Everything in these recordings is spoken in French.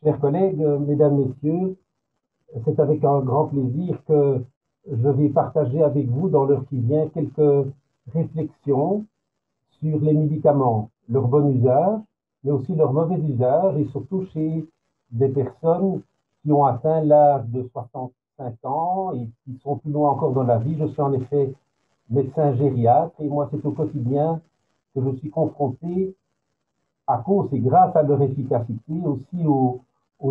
Chers collègues, mesdames, messieurs, c'est avec un grand plaisir que je vais partager avec vous dans l'heure qui vient quelques réflexions sur les médicaments, leur bon usage, mais aussi leur mauvais usage, et surtout chez des personnes qui ont atteint l'âge de 65 ans et qui sont plus loin encore dans la vie. Je suis en effet médecin gériatre et moi, c'est au quotidien que je suis confronté à cause et grâce à leur efficacité aussi aux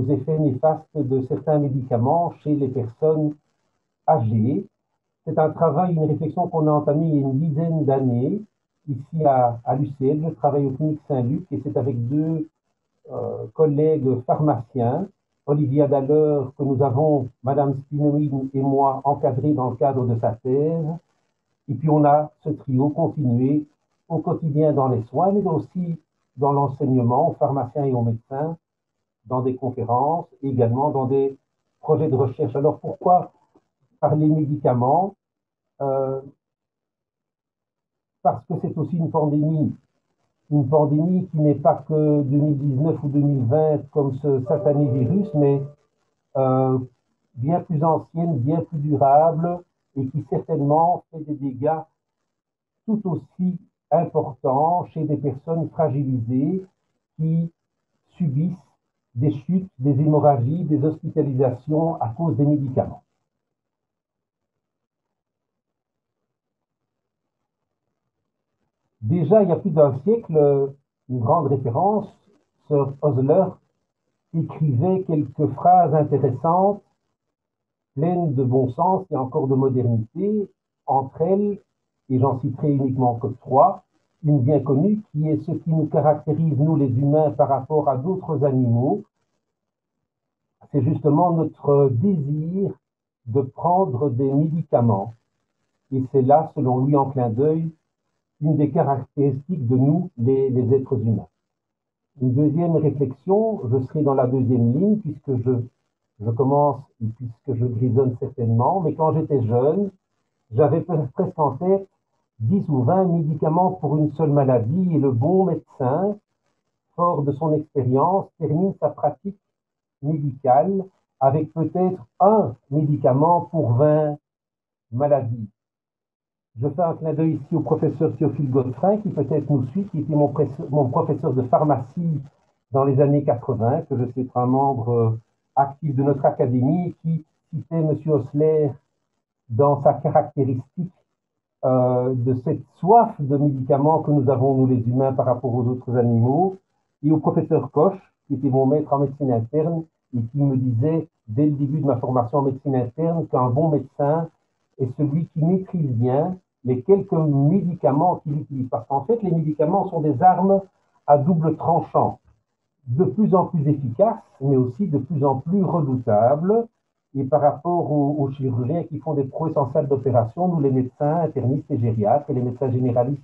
effets néfastes de certains médicaments chez les personnes âgées. C'est un travail, une réflexion qu'on a entamée il y a une dizaine d'années ici à l'UCL. Je travaille au clinique Saint-Luc et c'est avec deux collègues pharmaciens, Olivia Daller, que nous avons, Madame Spinelli et moi, encadré dans le cadre de sa thèse. Et puis on a ce trio continué au quotidien dans les soins, mais aussi dans l'enseignement aux pharmaciens et aux médecins, dans des conférences, et également dans des projets de recherche. Alors pourquoi parler médicaments? euh, Parce que c'est aussi une pandémie qui n'est pas que 2019 ou 2020 comme ce satané virus, mais euh, bien plus ancienne, bien plus durable, et qui certainement fait des dégâts tout aussi importants chez des personnes fragilisées qui subissent des chutes, des hémorragies, des hospitalisations à cause des médicaments. Déjà, il y a plus d'un siècle, une grande référence, Sir Osler écrivait quelques phrases intéressantes, pleines de bon sens et encore de modernité, entre elles, et j'en citerai uniquement que trois, une bien connue qui est ce qui nous caractérise, nous les humains, par rapport à d'autres animaux, c'est justement notre désir de prendre des médicaments. Et c'est là, selon lui, en clin d'œil, une des caractéristiques de nous, les êtres humains. Une deuxième réflexion, je serai dans la deuxième ligne, puisque je commence, puisque je grisonne certainement, mais quand j'étais jeune, j'avais presque en tête 10 ou 20 médicaments pour une seule maladie, et le bon médecin, fort de son expérience, termine sa pratique médicale avec peut-être un médicament pour 20 maladies. Je fais un clin d'œil ici au professeur Théophile Godefrin, qui peut-être nous suit, qui était mon professeur de pharmacie dans les années 80, que je sais être un membre actif de notre académie, et qui citait M. Osler dans sa caractéristique de cette soif de médicaments que nous avons, nous les humains, par rapport aux autres animaux, et au professeur Koch, qui était mon maître en médecine interne, et qui me disait, dès le début de ma formation en médecine interne, qu'un bon médecin est celui qui maîtrise bien les quelques médicaments qu'il utilise. Parce qu'en fait, les médicaments sont des armes à double tranchant, de plus en plus efficaces, mais aussi de plus en plus redoutables. Et par rapport aux chirurgiens qui font des prouesses en salle d'opération, nous, les médecins internistes et gériatres et les médecins généralistes,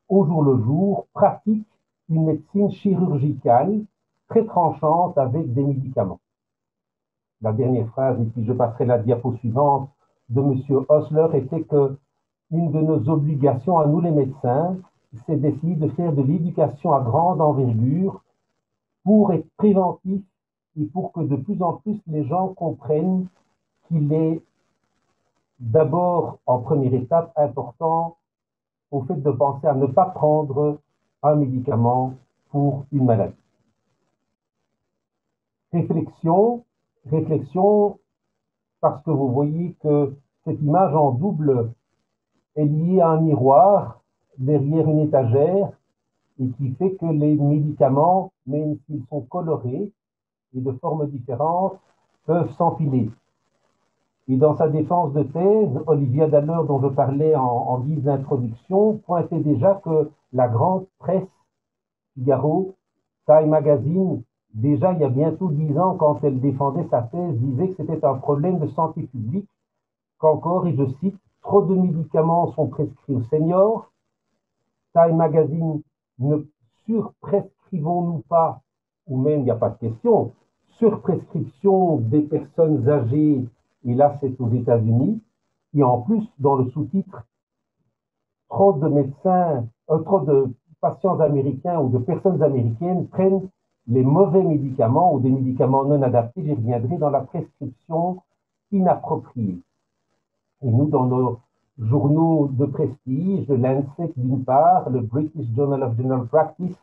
au jour le jour, pratiquent une médecine chirurgicale très tranchante avec des médicaments. La dernière phrase, et puis je passerai la diapo suivante, de M. Osler était que une de nos obligations à nous les médecins, c'est d'essayer de faire de l'éducation à grande envergure pour être préventif et pour que de plus en plus les gens comprennent qu'il est d'abord, en première étape, important au fait de penser à ne pas prendre un médicament pour une maladie. Réflexion, réflexion, parce que vous voyez que cette image en double est liée à un miroir derrière une étagère et qui fait que les médicaments, même s'ils sont colorés et de formes différentes, peuvent s'empiler. Et dans sa défense de thèse, Olivia Daller, dont je parlais en guise d'introduction, pointait déjà que la grande presse, Figaro, Time Magazine, déjà il y a bientôt 10 ans, quand elle défendait sa thèse, disait que c'était un problème de santé publique, qu'encore, et je cite, trop de médicaments sont prescrits aux seniors. Time Magazine, ne surprescrivons-nous pas, ou même il n'y a pas de question, surprescription des personnes âgées, et là c'est aux États-Unis, et en plus dans le sous-titre, trop de patients américains ou de personnes américaines prennent les mauvais médicaments ou des médicaments non adaptés, j'y reviendrai, dans la prescription inappropriée. Et nous, dans nos journaux de prestige, le Lancet d'une part, le British Journal of General Practice,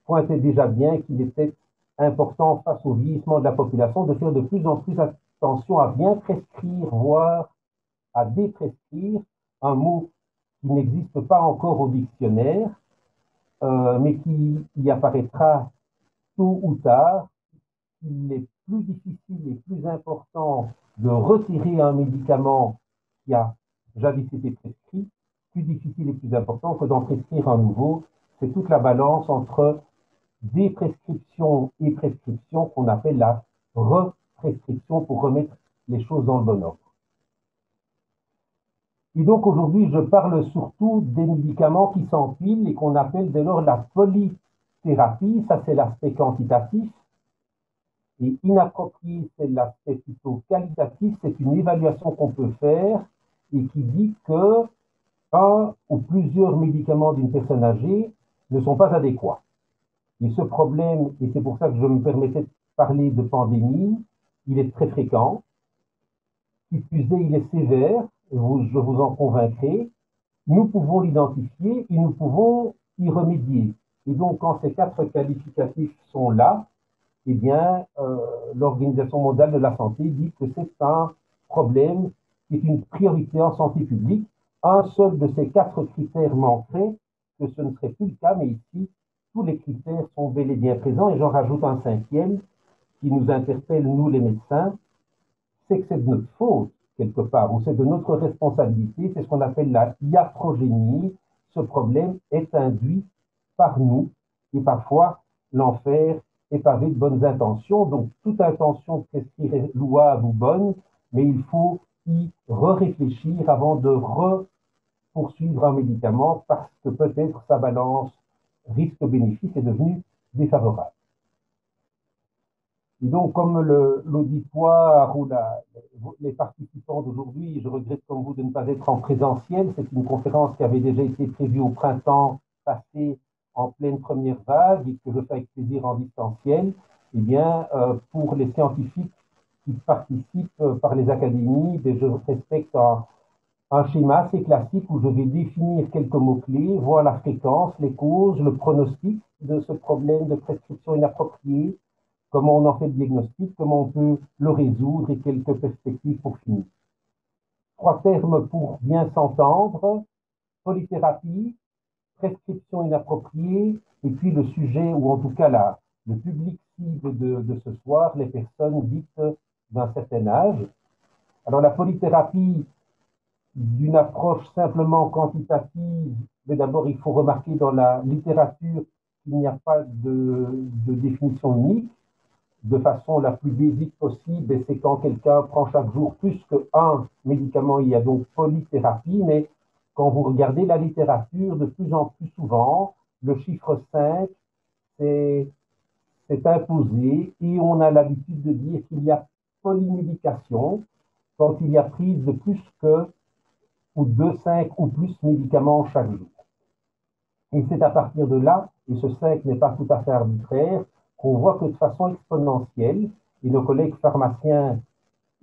pointait déjà bien qu'il était important, face au vieillissement de la population, de faire de plus en plus attention à bien prescrire, voire à déprescrire, un mot qui n'existe pas encore au dictionnaire, mais qui y apparaîtra tôt ou tard. Il est plus difficile et plus important de retirer un médicament qui a jadis été prescrit, plus difficile et plus important que d'en prescrire un nouveau. C'est toute la balance entre déprescription et prescription qu'on appelle la represcription pour remettre les choses dans le bon ordre. Et donc aujourd'hui, je parle surtout des médicaments qui s'empilent et qu'on appelle dès lors la polythérapie. Ça, c'est l'aspect quantitatif. Et inapproprié, c'est l'aspect plutôt qualitatif. C'est une évaluation qu'on peut faire et qui dit que un ou plusieurs médicaments d'une personne âgée ne sont pas adéquats. Et ce problème, et c'est pour ça que je me permettais de parler de pandémie, il est très fréquent. Qui plus est, il est sévère, je vous en convaincrai. Nous pouvons l'identifier et nous pouvons y remédier. Et donc, quand ces quatre qualificatifs sont là, eh bien, l'Organisation mondiale de la santé dit que c'est un problème qui est une priorité en santé publique. Un seul de ces quatre critères manquerait, que ce ne serait plus le cas, mais ici, tous les critères sont bel et bien présents. Et j'en rajoute un cinquième qui nous interpelle, nous les médecins, c'est que c'est de notre faute, quelque part, ou c'est de notre responsabilité. C'est ce qu'on appelle la iatrogénie. Ce problème est induit par nous, et parfois l'enfer est pavé de bonnes intentions. Donc, toute intention est louable ou bonne, mais il faut y réfléchir avant de poursuivre un médicament parce que peut-être sa balance risque-bénéfice est devenue défavorable. Et donc, comme l'auditoire ou les participants d'aujourd'hui, je regrette comme vous de ne pas être en présentiel. C'est une conférence qui avait déjà été prévue au printemps passé en pleine première vague et que je fais avec plaisir en distanciel. Eh bien, pour les scientifiques qui participent par les académies, je respecte un schéma assez classique où je vais définir quelques mots-clés, voir la fréquence, les causes, le pronostic de ce problème de prescription inappropriée, comment on en fait le diagnostic, comment on peut le résoudre et quelques perspectives pour finir. Trois termes pour bien s'entendre: polythérapie, prescription inappropriée, et puis le sujet, ou en tout cas le public cible de ce soir, les personnes dites d'un certain âge. Alors la polythérapie, d'une approche simplement quantitative, mais d'abord il faut remarquer dans la littérature qu'il n'y a pas de définition unique. De façon la plus basique possible, et c'est quand quelqu'un prend chaque jour plus qu'un médicament, il y a donc polythérapie, mais quand vous regardez la littérature, de plus en plus souvent, le chiffre 5 c'est imposé et on a l'habitude de dire qu'il y a polymédication quand il y a prise de plus que ou de 5 ou plus médicaments chaque jour. Et c'est à partir de là, et ce 5 n'est pas tout à fait arbitraire, qu'on voit que de façon exponentielle, et nos collègues pharmaciens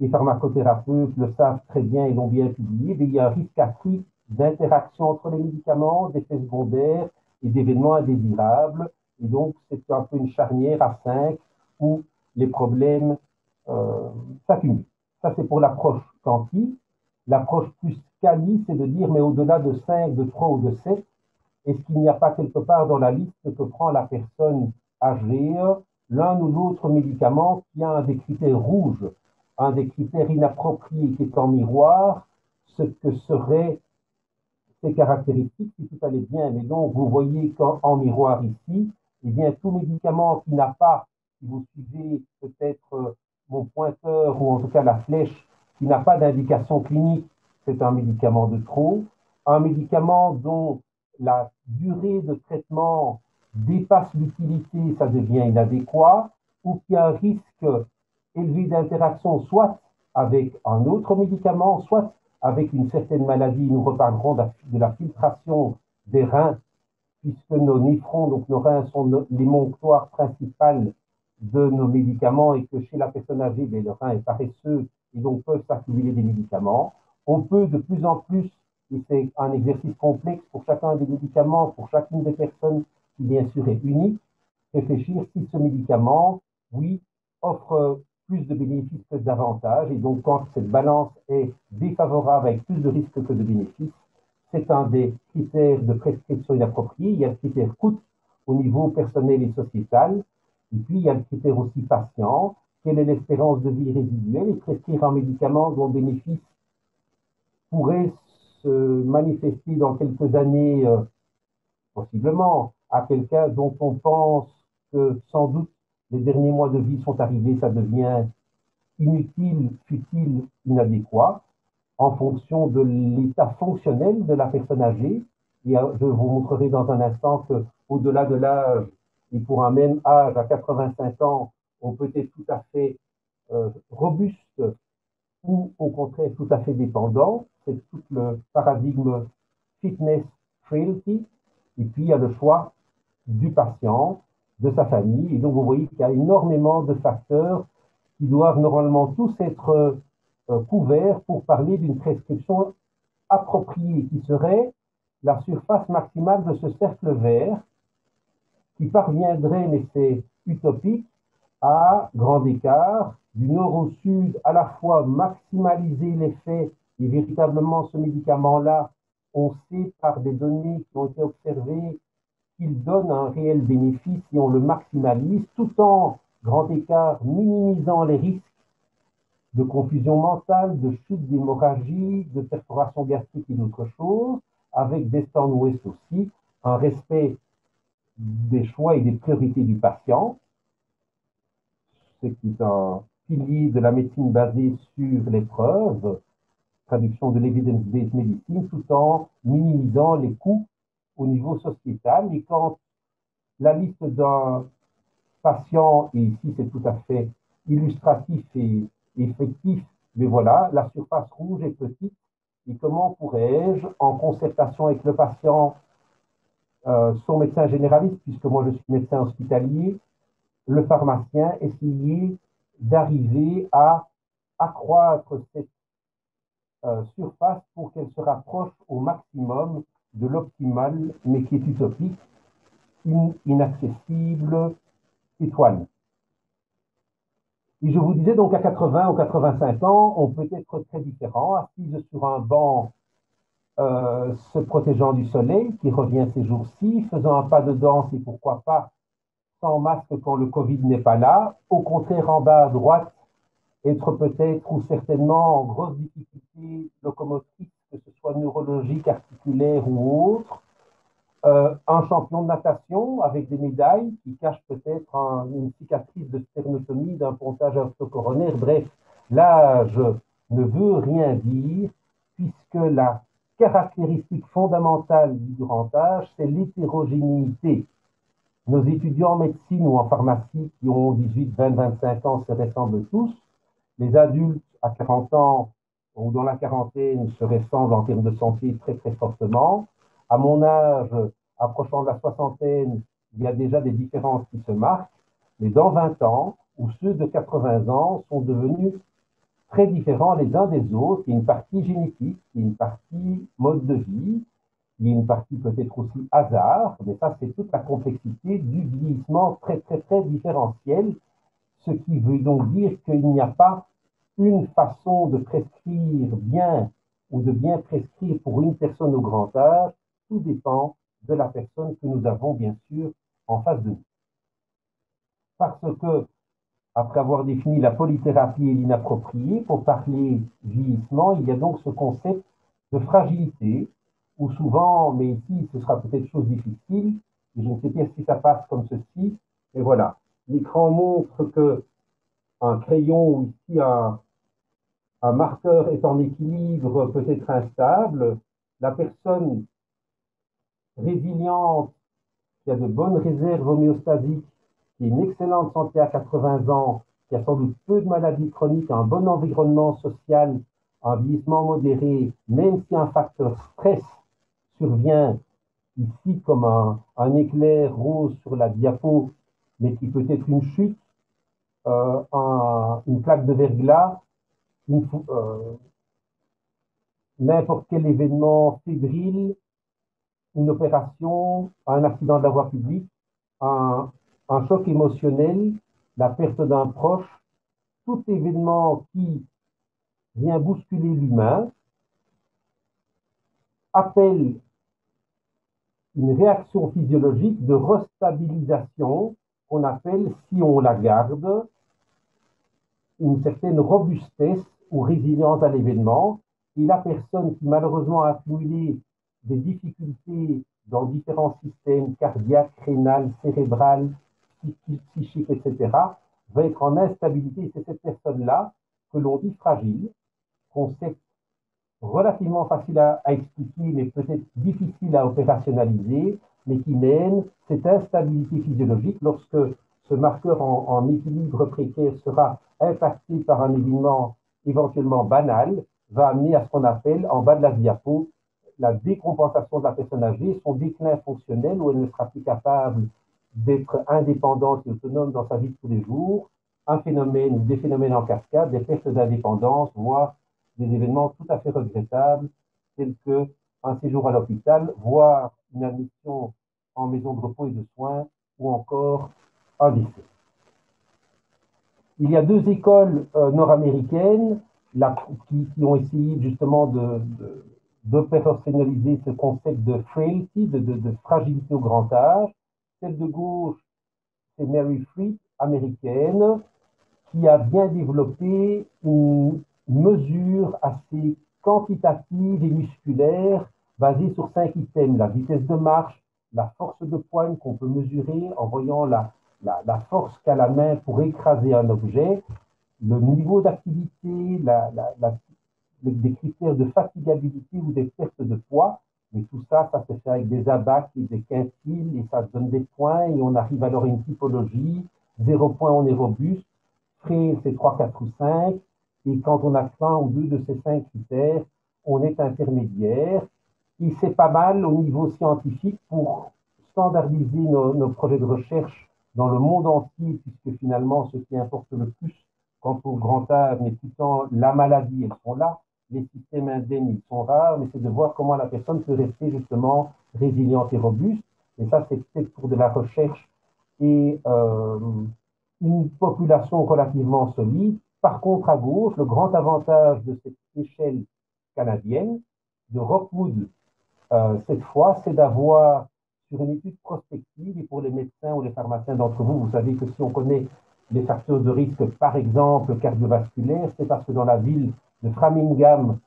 et pharmacothérapeutes le savent très bien et l'ont bien publié, il y a un risque accru d'interaction entre les médicaments, d'effets secondaires et d'événements indésirables. Et donc, c'est un peu une charnière à 5 où les problèmes s'accumulent. Ça, c'est pour l'approche quanti. L'approche plus quali, c'est de dire, mais au-delà de 5, de 3 ou de 7, est-ce qu'il n'y a pas quelque part dans la liste que prend la personne âgée l'un ou l'autre médicament qui a un des critères rouges, un des critères inappropriés qui est en miroir, ce que seraient ces caractéristiques si tout allait bien. Mais donc, vous voyez qu'en miroir ici, eh bien, tout médicament qui n'a pas, si vous suivez peut-être mon pointeur ou en tout cas la flèche, qui n'a pas d'indication clinique, c'est un médicament de trop. Un médicament dont la durée de traitement dépasse l'utilité, ça devient inadéquat, ou qui a un risque élevé d'interaction soit avec un autre médicament, soit avec une certaine maladie. Nous reparlerons de la filtration des reins, puisque nos néphrons, donc nos reins, sont les monctoires principales de nos médicaments et que chez la personne âgée, le rein est paresseux et donc peuvent s'accumuler des médicaments. On peut de plus en plus, et c'est un exercice complexe pour chacun des médicaments, pour chacune des personnes qui bien sûr est unique, réfléchir si ce médicament, oui, offre plus de bénéfices que d'avantages. Et donc, quand cette balance est défavorable avec plus de risques que de bénéfices, c'est un des critères de prescription inappropriée. Il y a le critère coût au niveau personnel et sociétal. Et puis, il y a le critère aussi patient. Quelle est l'espérance de vie résiduelle? Et prescrire un médicament dont le bénéfice pourrait se manifester dans quelques années, possiblement, à quelqu'un dont on pense que sans doute les derniers mois de vie sont arrivés, ça devient inutile, futile, inadéquat, en fonction de l'état fonctionnel de la personne âgée. Et je vous montrerai dans un instant qu'au-delà de l'âge, et pour un même âge, à 85 ans, on peut être tout à fait robuste ou au contraire tout à fait dépendant. C'est tout le paradigme fitness frailty. Et puis il y a le choix du patient, de sa famille. Et donc vous voyez qu'il y a énormément de facteurs qui doivent normalement tous être couverts pour parler d'une prescription appropriée, qui serait la surface maximale de ce cercle vert, qui parviendrait, mais c'est utopique, à grand écart, du nord au sud, à la fois maximaliser l'effet, et véritablement ce médicament-là, on sait par des données qui ont été observées qu'il donne un réel bénéfice si on le maximalise, tout en grand écart minimisant les risques de confusion mentale, de chute d'hémorragie, de perforation gastrique et d'autres choses, avec des stands ouest aussi, un respect des choix et des priorités du patient, ce qui est un pilier de la médecine basée sur les preuves, traduction de l'evidence-based medicine, tout en minimisant les coûts au niveau sociétal. Et quand la liste d'un patient, et ici c'est tout à fait illustratif et effectif, mais voilà, la surface rouge est petite, et comment pourrais-je, en concertation avec le patient, son médecin généraliste, puisque moi je suis médecin hospitalier, le pharmacien, essayer d'arriver à accroître cette surface pour qu'elle se rapproche au maximum de l'optimal, mais qui est utopique, une inaccessible étoile. Et je vous disais donc à 80 ou 85 ans, on peut être très différent, assise sur un banc, se protégeant du soleil, qui revient ces jours-ci, faisant un pas de danse et pourquoi pas sans masque quand le Covid n'est pas là. Au contraire, en bas à droite, être peut-être ou certainement en grosse difficulté locomotrice, que ce soit neurologique, articulaire ou autre. Un champion de natation avec des médailles qui cache peut-être une cicatrice de sternotomie d'un pontage orthocoronaire. Bref, l'âge ne veut rien dire puisque la caractéristique fondamentale du grand âge, c'est l'hétérogénéité. Nos étudiants en médecine ou en pharmacie qui ont 18, 20, 25 ans se ressemblent tous. Les adultes à 40 ans ou dans la quarantaine se ressemblent en termes de santé très très fortement. À mon âge, approchant de la soixantaine, il y a déjà des différences qui se marquent. Mais dans 20 ans, où ceux de 80 ans sont devenus très différents les uns des autres, il y a une partie génétique, il y a une partie mode de vie, il y a une partie peut-être aussi hasard, mais ça c'est toute la complexité du vieillissement très très très différentiel, ce qui veut donc dire qu'il n'y a pas une façon de prescrire bien ou de bien prescrire pour une personne au grand âge, tout dépend de la personne que nous avons bien sûr en face de nous. Parce que, après avoir défini la polythérapie et l'inapproprié, pour parler vieillissement, il y a donc ce concept de fragilité, où souvent, mais ici ce sera peut-être chose difficile, et je ne sais pas si ça passe comme ceci, et voilà. L'écran montre que un crayon ou ici un marqueur est en équilibre, peut être instable. La personne résiliente, qui a de bonnes réserves homéostasiques, qui a une excellente santé à 80 ans, qui a sans doute peu de maladies chroniques, un bon environnement social, un vieillissement modéré, même si un facteur stress survient, ici comme un éclair rose sur la diapo, mais qui peut être une chute, une plaque de verglas, n'importe quel événement fébrile, une opération, un accident de la voie publique, un, un choc émotionnel, la perte d'un proche, tout événement qui vient bousculer l'humain appelle une réaction physiologique de restabilisation qu'on appelle, si on la garde, une certaine robustesse ou résilience à l'événement. Et la personne qui malheureusement a accumulé des difficultés dans différents systèmes cardiaques, rénales, cérébrales, psychiques, etc., va être en instabilité. C'est cette personne-là que l'on dit fragile, concept relativement facile à expliquer, mais peut-être difficile à opérationnaliser, mais qui mène cette instabilité physiologique lorsque ce marqueur en équilibre précaire sera impacté par un événement éventuellement banal, va amener à ce qu'on appelle, en bas de la diapo, la décompensation de la personne âgée, son déclin fonctionnel, où elle ne sera plus capable d'être indépendante et autonome dans sa vie de tous les jours, un phénomène, des phénomènes en cascade, des pertes d'indépendance, voire des événements tout à fait regrettables, tels qu'un séjour à l'hôpital, voire une admission en maison de repos et de soins, ou encore un décès. Il y a deux écoles nord-américaines qui ont essayé justement d'opérationnaliser ce concept de frailty, de fragilité au grand âge. Celle de gauche, c'est Mary Friet, américaine, qui a bien développé une mesure assez quantitative et musculaire basée sur 5 items. La vitesse de marche, la force de poigne qu'on peut mesurer en voyant la force qu'a la main pour écraser un objet, le niveau d'activité, des critères de fatigabilité ou des pertes de poids. Mais tout ça, ça se fait avec des abacs et des quintiles et ça donne des points et on arrive alors à une typologie. 0 point, on est robuste. Frais, c'est 3, 4 ou 5. Et quand on a 1 ou 2 de ces 5 critères, on est intermédiaire. Et c'est pas mal au niveau scientifique pour standardiser nos projets de recherche dans le monde entier, puisque finalement, ce qui importe le plus quant au grand âge n'est plus tant la maladie, elles sont là, les systèmes indemnes, ils sont rares, mais c'est de voir comment la personne peut rester justement résiliente et robuste. Et ça, c'est peut-être pour de la recherche et une population relativement solide. Par contre, à gauche, le grand avantage de cette échelle canadienne, de Rockwood, cette fois, c'est d'avoir, sur une étude prospective, et pour les médecins ou les pharmaciens d'entre vous, vous savez que si on connaît les facteurs de risque, par exemple cardiovasculaires, c'est parce que dans la ville de Framingham,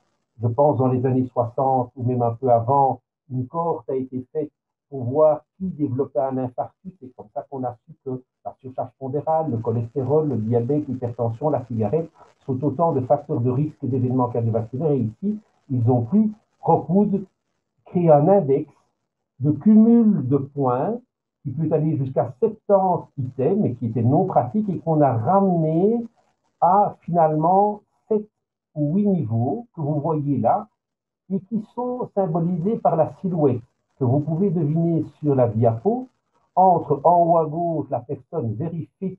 je pense dans les années 60 ou même un peu avant, une cohorte a été faite pour voir qui développait un infarctus. C'est comme ça qu'on a su que la surcharge pondérale, le cholestérol, le diabète, l'hypertension, la cigarette sont autant de facteurs de risque d'événements cardiovasculaires. Et ici, ils ont pu, Rockwood, créer un index de cumul de points qui peut aller jusqu'à 70 items, mais qui était non pratique et qu'on a ramené à finalement 7 ou 8 niveaux que vous voyez là et qui sont symbolisés par la silhouette que vous pouvez deviner sur la diapo entre en haut à gauche la personne vérifiée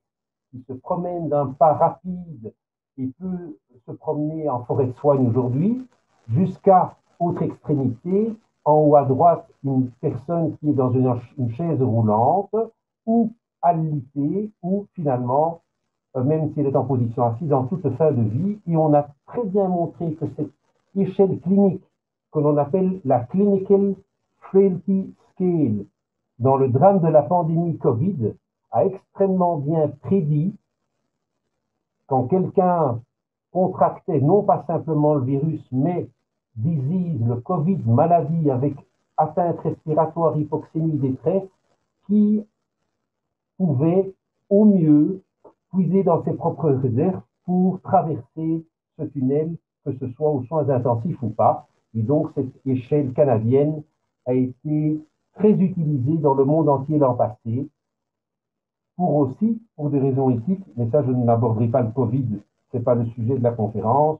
qui se promène d'un pas rapide et peut se promener en forêt de soigne aujourd'hui, jusqu'à autre extrémité, en haut à droite, une personne qui est dans une chaise roulante ou alitée, ou finalement, même si elle est en position assise, en toute fin de vie. Et on a très bien montré que cette échelle clinique, que l'on appelle la Clinical Frailty Scale, dans le drame de la pandémie Covid, a extrêmement bien prédit quand quelqu'un contractait non pas simplement le virus, mais disease, le Covid, maladie avec atteinte respiratoire, hypoxémie, détresse, qui pouvait au mieux puiser dans ses propres réserves pour traverser ce tunnel, que ce soit aux soins intensifs ou pas. Et donc cette échelle canadienne a été très utilisée dans le monde entier l'an passé, pour aussi, pour des raisons éthiques, mais ça je n'aborderai pas le Covid, ce n'est pas le sujet de la conférence,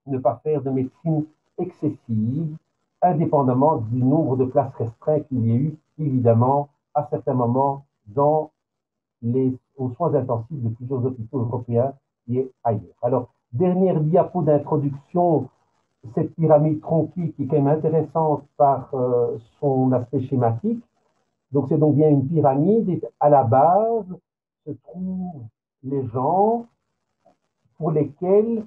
ne pas faire de médecine excessive, indépendamment du nombre de places restreintes qu'il y a eu, évidemment, à certains moments aux soins intensifs de plusieurs hôpitaux européens et ailleurs. Alors, dernière diapo d'introduction, cette pyramide tronquée qui est quand même intéressante par son aspect schématique. Donc, c'est donc bien une pyramide et à la base se trouvent les gens pour lesquels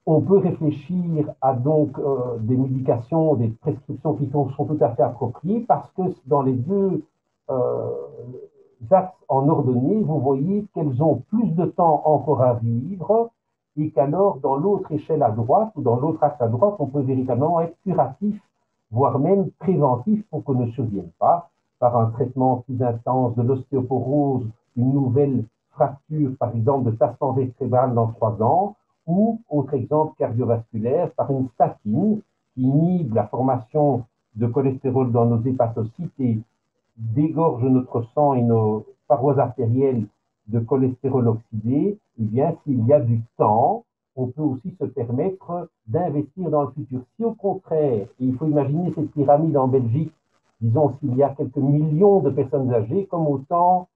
on peut réfléchir à donc des médications, des prescriptions qui sont tout à fait appropriées parce que dans les deux axes en ordonnée, vous voyez qu'elles ont plus de temps encore à vivre et qu'alors dans l'autre échelle à droite ou dans l'autre axe à droite, on peut véritablement être curatif, voire même préventif pour qu'on ne survienne pas par un traitement plus intense de l'ostéoporose, une nouvelle fracture, par exemple, de tassement vertébral dans 3 ans, ou, autre exemple cardiovasculaire, par une statine qui inhibe la formation de cholestérol dans nos hépatocytes et dégorge notre sang et nos parois artérielles de cholestérol oxydé, eh bien, s'il y a du temps, on peut aussi se permettre d'investir dans le futur. Si au contraire, et il faut imaginer cette pyramide en Belgique, disons s'il y a quelques millions de personnes âgées, comme autant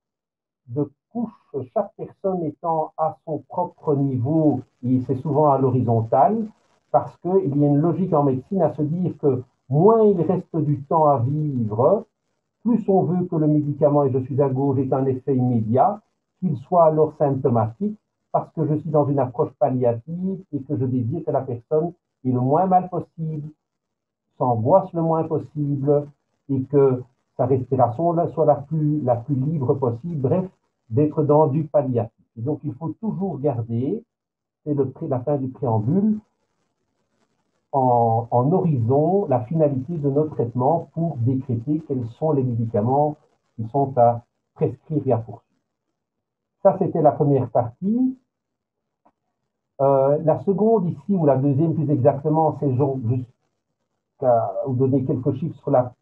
de couches, chaque personne étant à son propre niveau, et c'est souvent à l'horizontale, parce qu'il y a une logique en médecine à se dire que moins il reste du temps à vivre, plus on veut que le médicament, et je suis à gauche, ait un effet immédiat, qu'il soit alors symptomatique, parce que je suis dans une approche palliative et que je désire que la personne ait le moins mal possible, s'angoisse le moins possible et que sa respiration soit la plus libre possible, bref, d'être dans du palliatif. Et donc, il faut toujours garder, c'est la fin du préambule, en horizon la finalité de notre traitement pour décréter quels sont les médicaments qui sont à prescrire et à poursuivre. Ça, c'était la première partie. La seconde ici, ou la deuxième plus exactement, c'est juste à vous donner quelques chiffres sur la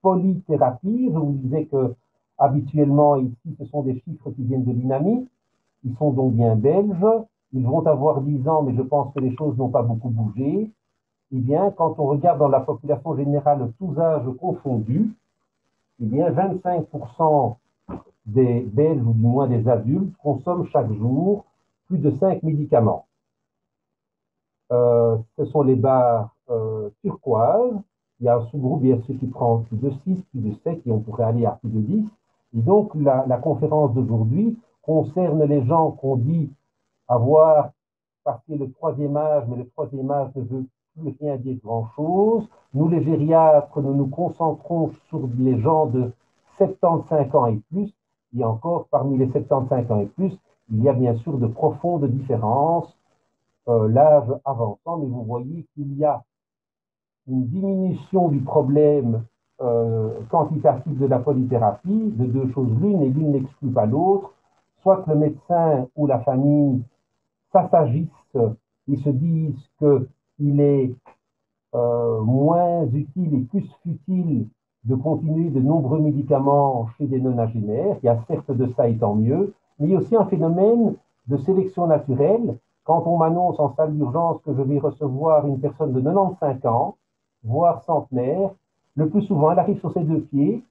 polythérapie. Je vous disais que habituellement, ici, ce sont des chiffres qui viennent de l'INAMI. Ils sont donc bien belges. Ils vont avoir 10 ans, mais je pense que les choses n'ont pas beaucoup bougé. Eh bien, quand on regarde dans la population générale, tous âges confondus, eh bien, 25% des Belges, ou du moins des adultes, consomment chaque jour plus de 5 médicaments. Ce sont les barres turquoises. Il y a un sous-groupe, bien sûr, qui prend plus de 6, plus de 7, et on pourrait aller à plus de 10. Et donc, la conférence d'aujourd'hui concerne les gens qu'on dit avoir passé le troisième âge, mais le troisième âge ne veut plus rien dire grand-chose. Nous, les gériatres, nous nous concentrons sur les gens de 75 ans et plus. Et encore, parmi les 75 ans et plus, il y a bien sûr de profondes différences, l'âge avançant, mais vous voyez qu'il y a une diminution du problème quantitatif de la polythérapie, de deux choses l'une, et l'une n'exclut pas l'autre. Soit le médecin ou la famille s'assagissent, ils se disent qu'il est moins utile et plus futile de continuer de nombreux médicaments chez des nonagénaires. Il y a certes de ça et tant mieux, mais il y a aussi un phénomène de sélection naturelle. Quand on m'annonce en salle d'urgence que je vais recevoir une personne de 95 ans, voire centenaire, le plus souvent, elle arrive sur ses deux pieds,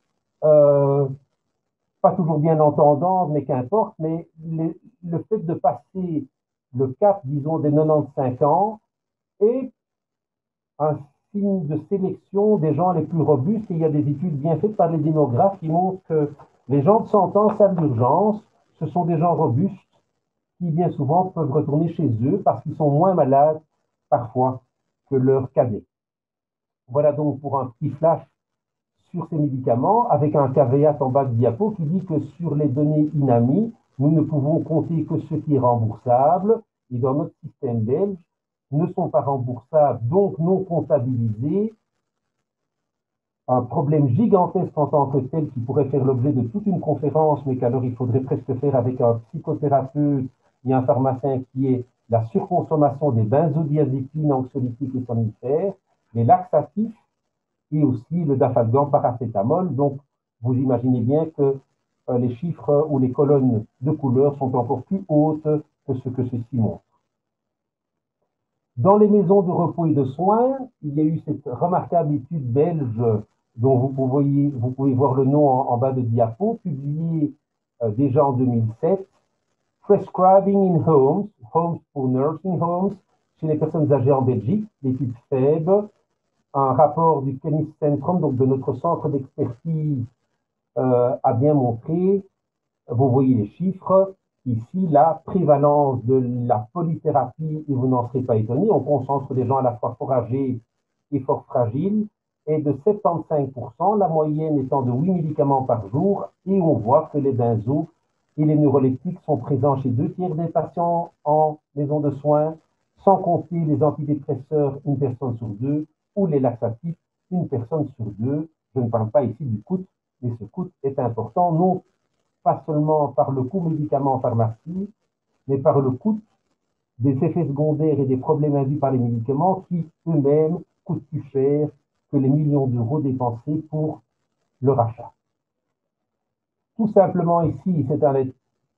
euh, pas toujours bien entendante, mais qu'importe, mais le fait de passer le cap, disons, des 95 ans est un signe de sélection des gens les plus robustes. Et il y a des études bien faites par les démographes qui montrent que les gens de 100 ans, salle d'urgence, ce sont des gens robustes qui bien souvent peuvent retourner chez eux parce qu'ils sont moins malades parfois que leurs cadets. Voilà donc pour un petit flash sur ces médicaments, avec un caveat en bas de diapo qui dit que sur les données INAMI, nous ne pouvons compter que ce qui est remboursable, et dans notre système belge, ne sont pas remboursables, donc non comptabilisés. Un problème gigantesque en tant que tel qui pourrait faire l'objet de toute une conférence, mais qu'alors il faudrait presque faire avec un psychothérapeute et un pharmacien, qui est la surconsommation des benzodiazépines, anxiolytiques et somnifères, les laxatifs, et aussi le dafalgan paracétamol. Donc, vous imaginez bien que les chiffres ou les colonnes de couleurs sont encore plus hautes que ce que ceci montre. Dans les maisons de repos et de soins, il y a eu cette remarquable étude belge dont vous pouvez voir le nom en bas de diapo, publiée déjà en 2007, Prescribing in Homes, Homes pour Nursing Homes, chez les personnes âgées en Belgique, l'étude FEB, un rapport du Kennis Centrum, donc de notre centre d'expertise, a bien montré, vous voyez les chiffres, ici, la prévalence de la polythérapie, et vous n'en serez pas étonné, on concentre des gens à la fois fort âgés et fort fragiles, est de 75%, la moyenne étant de 8 médicaments par jour, et on voit que les benzos et les neuroleptiques sont présents chez 2 tiers des patients en maison de soins, sans compter les antidépresseurs, une personne sur deux, ou les laxatifs, une personne sur deux. Je ne parle pas ici du coût, mais ce coût est important, non pas seulement par le coût médicament en pharmacie, mais par le coût des effets secondaires et des problèmes induits par les médicaments qui eux-mêmes coûtent plus cher que les millions d'euros dépensés pour leur achat. Tout simplement ici, c'est un des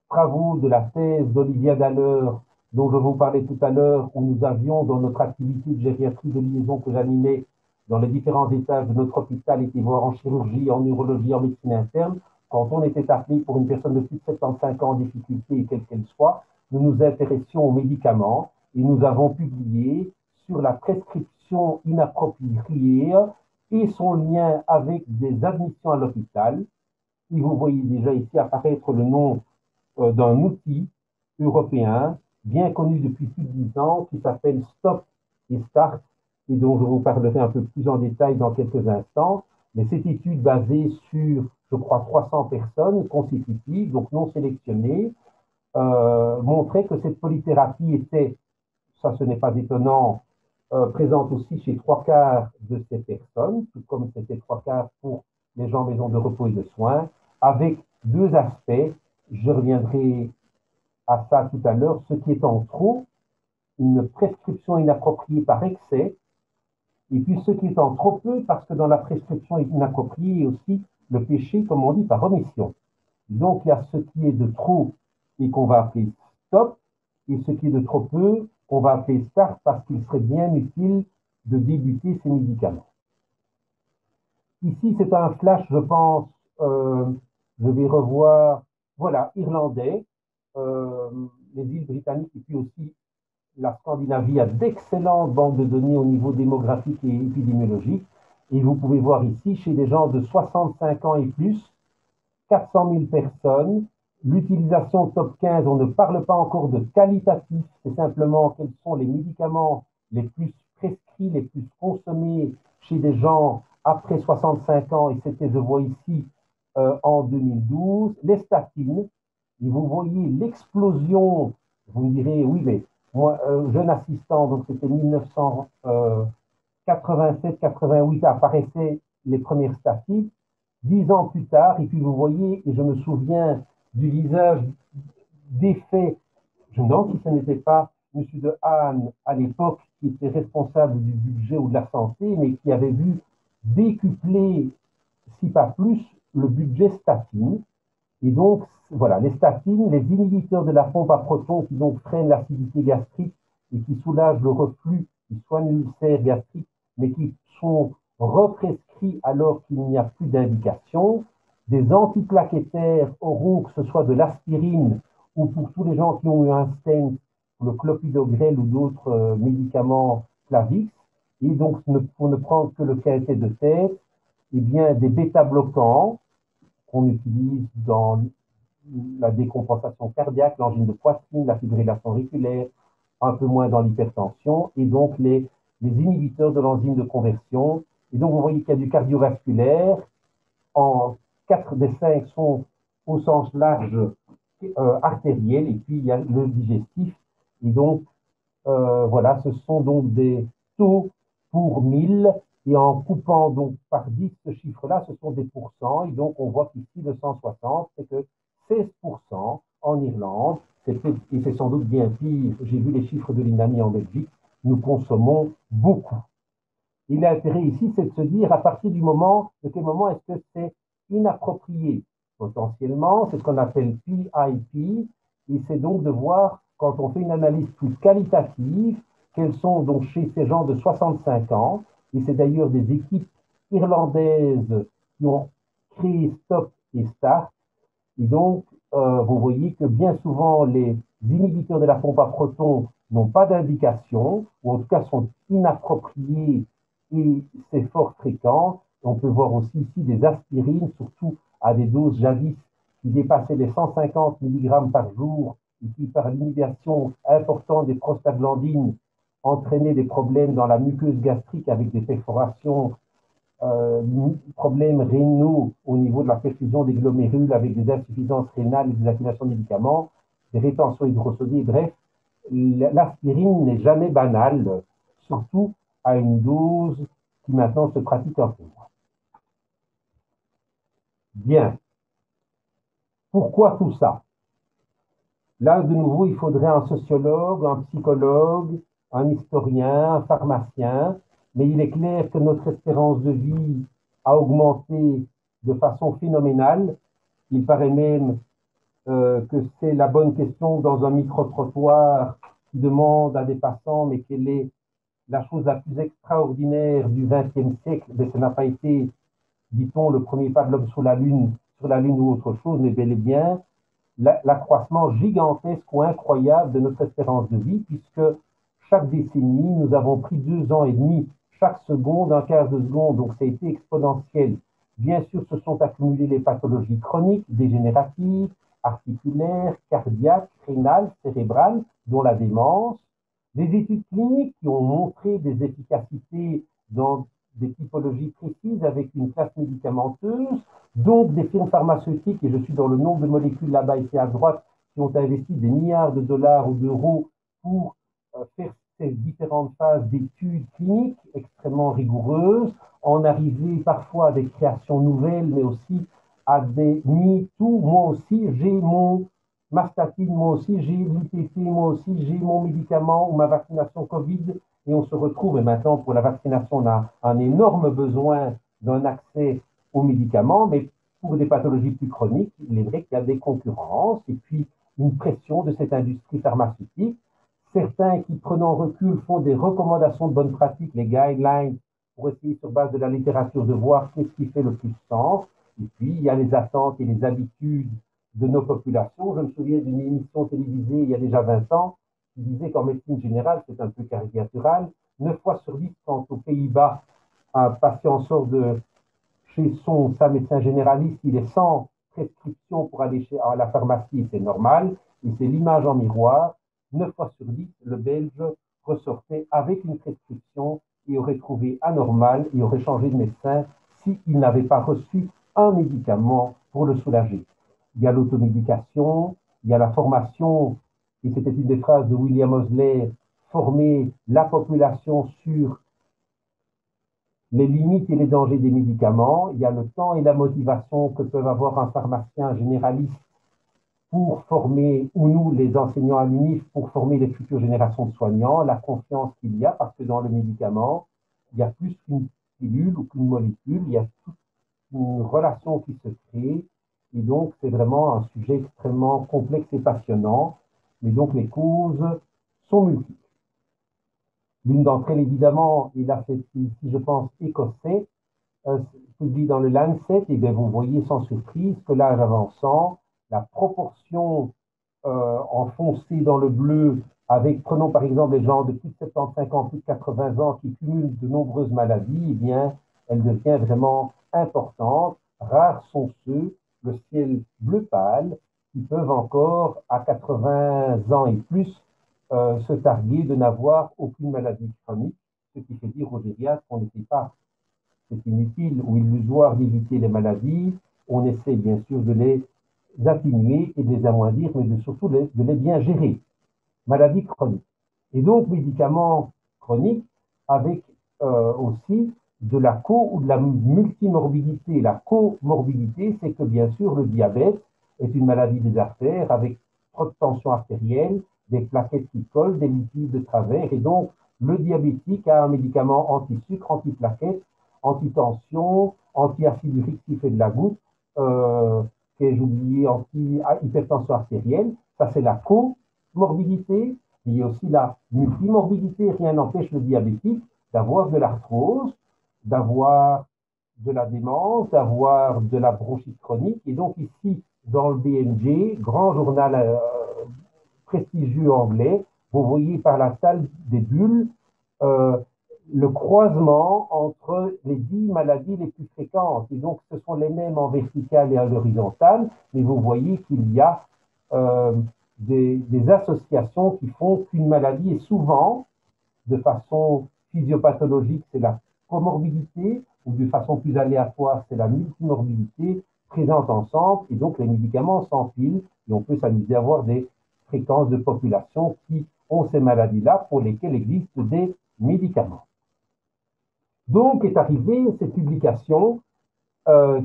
travaux de la thèse d'Olivia Daller dont je vous parlais tout à l'heure, où nous avions dans notre activité de gériatrie de liaison que j'animais dans les différents étages de notre hôpital, été voir en chirurgie, en neurologie, en médecine interne, quand on était appelé pour une personne de plus de 75 ans en difficulté, quelle qu'elle soit, nous nous intéressions aux médicaments et nous avons publié sur la prescription inappropriée et son lien avec des admissions à l'hôpital. Et vous voyez déjà ici apparaître le nom d'un outil européen bien connu depuis plus de 10 ans qui s'appelle Stop et Start et dont je vous parlerai un peu plus en détail dans quelques instants. Mais cette étude basée sur, je crois, 300 personnes consécutives, donc non sélectionnées, montrait que cette polythérapie était, ça ce n'est pas étonnant, présente aussi chez 3 quarts de ces personnes, tout comme c'était 3 quarts pour les gens en maison de repos et de soins, avec deux aspects. Je reviendrai à ça tout à l'heure, ce qui est en trop, une prescription inappropriée par excès, et puis ce qui est en trop peu, parce que dans la prescription inappropriée, il y a aussi le péché, comme on dit, par omission. Donc il y a ce qui est de trop et qu'on va appeler stop, et ce qui est de trop peu, qu'on va appeler start, parce qu'il serait bien utile de débuter ces médicaments. Ici, c'est un flash, je pense, je vais revoir, voilà, irlandais, euh, les îles britanniques et puis aussi la Scandinavie a d'excellentes banques de données au niveau démographique et épidémiologique. Et vous pouvez voir ici, chez des gens de 65 ans et plus, 400 000 personnes. L'utilisation top 15, on ne parle pas encore de qualitatif, c'est simplement quels sont les médicaments les plus prescrits, les plus consommés chez des gens après 65 ans, et c'était, je vois ici, en 2012, les statines, et vous voyez l'explosion, vous me direz, oui, mais moi, jeune assistant, donc c'était 1987-88, apparaissaient les premières statines, 10 ans plus tard, et puis vous voyez, et je me souviens du visage défait, je me demande si ce n'était pas M. de Hahn à l'époque qui était responsable du budget ou de la santé, mais qui avait vu décupler, si pas plus, le budget statine. Et donc, voilà, les statines, les inhibiteurs de la pompe à protons qui donc freinent l'acidité gastrique et qui soulagent le reflux, qui soignent l'ulcère gastrique, mais qui sont represcrits alors qu'il n'y a plus d'indication. Des antiplaquettaires auront, que ce soit de l'aspirine ou pour tous les gens qui ont eu un stent, le clopidogrel ou d'autres médicaments Plavix. Et donc, pour ne prendre que le cas de tête, eh bien, des bêta-bloquants qu'on utilise dans la décompensation cardiaque, l'angine de poitrine, la fibrillation auriculaire, un peu moins dans l'hypertension, et donc les inhibiteurs de l'enzyme de conversion. Et donc, vous voyez qu'il y a du cardiovasculaire. En 4 des 5 sont au sens large artériel, et puis il y a le digestif. Et donc, voilà, ce sont donc des taux pour 1000, et en coupant donc par 10 ce chiffre-là, ce sont des pourcents, et donc on voit qu'ici le 160, c'est que 16% en Irlande, et c'est sans doute bien pire, j'ai vu les chiffres de l'INAMI en Belgique, nous consommons beaucoup. Et l'intérêt ici, c'est de se dire à partir du moment, de quel moment est-ce que c'est inapproprié potentiellement, c'est ce qu'on appelle PIP, et c'est donc de voir, quand on fait une analyse plus qualitative, qu'elles sont donc chez ces gens de 65 ans, et c'est d'ailleurs des équipes irlandaises qui ont créé Stop et Start, et donc vous voyez que bien souvent les inhibiteurs de la pompe à protons n'ont pas d'indication, ou en tout cas sont inappropriés, et c'est fort fréquent. On peut voir aussi ici des aspirines, surtout à des doses jadis qui dépassaient les 150 mg par jour et qui, par l'inhibition importante des prostaglandines, entraînaient des problèmes dans la muqueuse gastrique avec des perforations, problèmes rénaux au niveau de la perfusion des glomérules avec des insuffisances rénales et des accumulations de médicaments, des rétentions hydrosodées, bref, l'aspirine n'est jamais banale, surtout à une dose qui maintenant se pratique un peu. Bien. Pourquoi tout ça? Là, de nouveau, il faudrait un sociologue, un psychologue, un historien, un pharmacien, mais il est clair que notre espérance de vie a augmenté de façon phénoménale. Il paraît même que c'est la bonne question dans un micro-trottoir qui demande à des passants, mais quelle est la chose la plus extraordinaire du XXe siècle? Mais ce n'a pas été, dit-on, le premier pas de l'homme sur la Lune ou autre chose, mais bel et bien l'accroissement gigantesque ou incroyable de notre espérance de vie, puisque chaque décennie, nous avons pris 2 ans et demi, chaque seconde, un quart de seconde, donc ça a été exponentiel. Bien sûr, se sont accumulées les pathologies chroniques, dégénératives, articulaires, cardiaques, rénales, cérébrales, dont la démence, des études cliniques qui ont montré des efficacités dans des typologies précises avec une classe médicamenteuse, donc des firmes pharmaceutiques, et je suis dans le nombre de molécules là-bas ici à droite, qui ont investi des milliards de dollars ou d'euros pour faire ces différentes phases d'études cliniques extrêmement rigoureuses, en arriver parfois à des créations nouvelles, mais aussi à des MeToo. Moi aussi, j'ai ma statine, moi aussi, j'ai l'IPT, moi aussi, j'ai mon médicament ou ma vaccination Covid, et on se retrouve, et maintenant pour la vaccination, on a un énorme besoin d'un accès aux médicaments, mais pour des pathologies plus chroniques, il est vrai qu'il y a des concurrences et puis une pression de cette industrie pharmaceutique. Certains qui, prenant recul, font des recommandations de bonne pratique, les guidelines, pour essayer sur base de la littérature de voir qu'est-ce qui fait le plus sens. Et puis, il y a les attentes et les habitudes de nos populations. Je me souviens d'une émission télévisée il y a déjà 20 ans qui disait qu'en médecine générale, c'est un peu caricatural, 9 fois sur 10, quand aux Pays-Bas, un patient sort de chez sa médecin généraliste, il est sans prescription pour aller à la pharmacie, c'est normal, et c'est l'image en miroir. 9 fois sur 10, le Belge ressortait avec une prescription et aurait trouvé anormal et aurait changé de médecin s'il n'avait pas reçu un médicament pour le soulager. Il y a l'automédication, il y a la formation, et c'était une des phrases de William Osler, former la population sur les limites et les dangers des médicaments. Il y a le temps et la motivation que peuvent avoir un pharmacien généraliste pour former, ou nous, les enseignants à l'UNIF, pour former les futures générations de soignants, la confiance qu'il y a, parce que dans le médicament, il y a plus qu'une pilule ou qu'une molécule, il y a toute une relation qui se crée, et donc c'est vraiment un sujet extrêmement complexe et passionnant, mais donc les causes sont multiples. L'une d'entre elles, évidemment, il a fait ici, je pense, écossais, publié dans le Lancet, et bien vous voyez sans surprise que l'âge avançant, la proportion enfoncée dans le bleu, avec, prenons par exemple les gens de plus de 75 ans, plus de 80 ans qui cumulent de nombreuses maladies, eh bien, elle devient vraiment importante. Rares sont ceux, le ciel bleu pâle, qui peuvent encore, à 80 ans et plus, se targuer de n'avoir aucune maladie chronique, ce qui fait dire aux gériatres qu'on n'était pas, c'est inutile ou illusoire d'éviter les maladies. On essaie bien sûr de les atténuer et de les amoindrir, mais surtout de les bien gérer. Maladies chroniques. Et donc, médicaments chroniques avec aussi de la ou de la multimorbidité. La comorbidité, c'est que bien sûr, le diabète est une maladie des artères avec trop de tension artérielle, des plaquettes qui collent, des lipides de travers. Et donc, le diabétique a un médicament anti-sucre, anti-plaquettes, anti-tension, anti-acide urique qui fait de la goutte, que j'ai oublié, anti-hypertension artérielle. Ça, c'est la comorbidité. Il y a aussi la multimorbidité. Rien n'empêche le diabétique d'avoir de l'arthrose, d'avoir de la démence, d'avoir de la bronchite chronique. Et donc ici, dans le BMJ, grand journal prestigieux anglais, vous voyez par la salle des bulles euh, le croisement entre les 10 maladies les plus fréquentes. Et donc, ce sont les mêmes en vertical et à l'horizontale, mais vous voyez qu'il y a euh, des associations qui font qu'une maladie est souvent, de façon physiopathologique, c'est la comorbidité, ou de façon plus aléatoire, c'est la multimorbidité, présentes ensemble, et donc les médicaments s'empilent, et on peut s'amuser à avoir des fréquences de population qui ont ces maladies-là, pour lesquelles existent des médicaments. Donc est arrivée cette publication